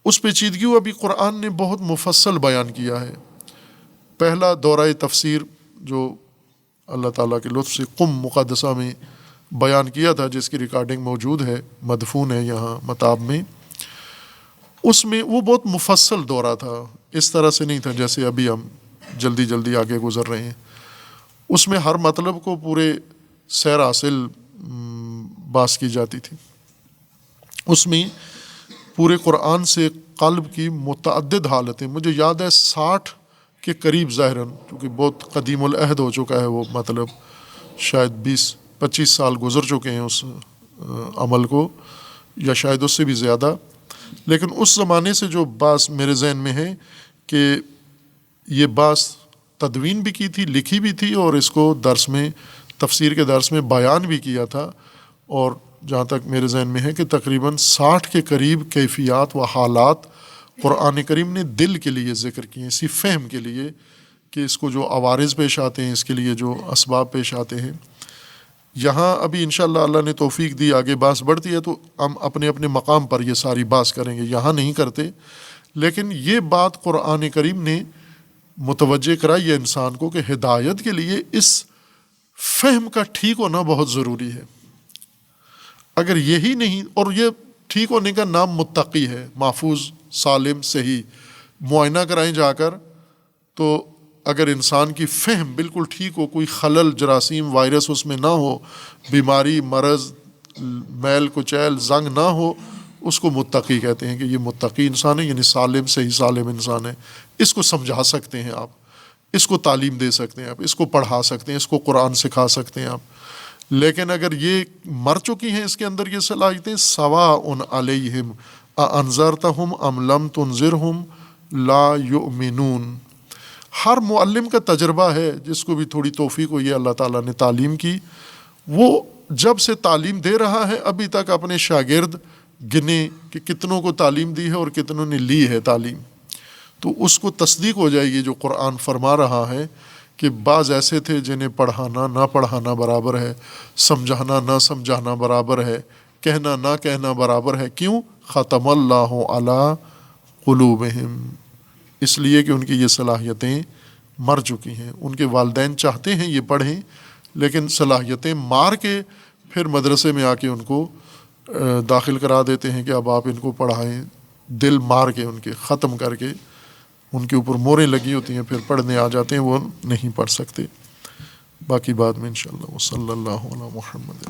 اس پیچیدگی کو ابھی قرآن نے بہت مفصل بیان کیا ہے۔ پہلا دورہ تفسیر جو اللہ تعالیٰ کے لطف سے قم مقدسہ میں بیان کیا تھا، جس کی ریکارڈنگ موجود ہے، مدفون ہے یہاں متاب میں، اس میں وہ بہت مفصل دورہ تھا، اس طرح سے نہیں تھا جیسے ابھی ہم جلدی جلدی آگے گزر رہے ہیں۔ اس میں ہر مطلب کو پورے سیر حاصل باس کی جاتی تھی۔ اس میں پورے قرآن سے قلب کی متعدد حالتیں، مجھے یاد ہے 60 کے قریب ظاہراً، کیونکہ بہت قدیم العہد ہو چکا ہے وہ مطلب، شاید 20-25 سال گزر چکے ہیں اس عمل کو، یا شاید اس سے بھی زیادہ، لیکن اس زمانے سے جو بعض میرے ذہن میں ہے کہ یہ بعض تدوین بھی کی تھی، لکھی بھی تھی، اور اس کو درس میں، تفسیر کے درس میں بیان بھی کیا تھا، اور جہاں تک میرے ذہن میں ہے کہ تقریباً 60 کے قریب کیفیات و حالات قرآن کریم نے دل کے لیے ذکر کیے، اسی فہم کے لیے کہ اس کو جو عوارض پیش آتے ہیں، اس کے لیے جو اسباب پیش آتے ہیں. یہاں ابھی انشاءاللہ اللہ نے توفیق دی، آگے بحث بڑھتی ہے تو ہم اپنے اپنے مقام پر یہ ساری بحث کریں گے، یہاں نہیں کرتے. لیکن یہ بات قرآن کریم نے متوجہ کرائی ہے انسان کو کہ ہدایت کے لیے اس فہم کا ٹھیک ہونا بہت ضروری ہے. اگر یہی نہیں، اور یہ ٹھیک ہونے کا نام متقی ہے، محفوظ، سالم، صحیح. معائنہ کرائیں جا کر، تو اگر انسان کی فہم بالکل ٹھیک ہو، کوئی خلل، جراثیم، وائرس اس میں نہ ہو، بیماری، مرض، میل کچیل، زنگ نہ ہو، اس کو متقی کہتے ہیں کہ یہ متقی انسان ہے، یعنی سالم، صحیح سالم انسان ہے. اس کو سمجھا سکتے ہیں آپ، اس کو تعلیم دے سکتے ہیں آپ، اس کو پڑھا سکتے ہیں، اس کو قرآن سکھا سکتے ہیں آپ. لیکن اگر یہ مر چکی ہیں اس کے اندر یہ صلاحیتیں، سواء علیہم اانذرتہم ام لم تنذرہم لا یؤمنون. ہر معلم کا تجربہ ہے، جس کو بھی تھوڑی توفیق ہوئی ہے، اللہ تعالیٰ نے تعلیم کی، وہ جب سے تعلیم دے رہا ہے ابھی تک اپنے شاگرد گنے کہ کتنوں کو تعلیم دی ہے اور کتنوں نے لی ہے تعلیم. تو اس کو تصدیق ہو جائے گی جو قرآن فرما رہا ہے کہ بعض ایسے تھے جنہیں پڑھانا نہ پڑھانا برابر ہے، سمجھانا نہ سمجھانا برابر ہے، کہنا نہ کہنا برابر ہے. کیوں؟ ختم اللہ علی قلوبہم، اس لیے کہ ان کی یہ صلاحیتیں مر چکی ہیں. ان کے والدین چاہتے ہیں یہ پڑھیں، لیکن صلاحیتیں مار کے پھر مدرسے میں آ کے ان کو داخل کرا دیتے ہیں کہ اب آپ ان کو پڑھائیں. دل مار کے، ان کے ختم کر کے، ان کے اوپر موریں لگی ہوتی ہیں، پھر پڑھنے آ جاتے ہیں، وہ نہیں پڑھ سکتے. باقی بعد میں انشاءاللہ. وصلی اللہ علی محمد.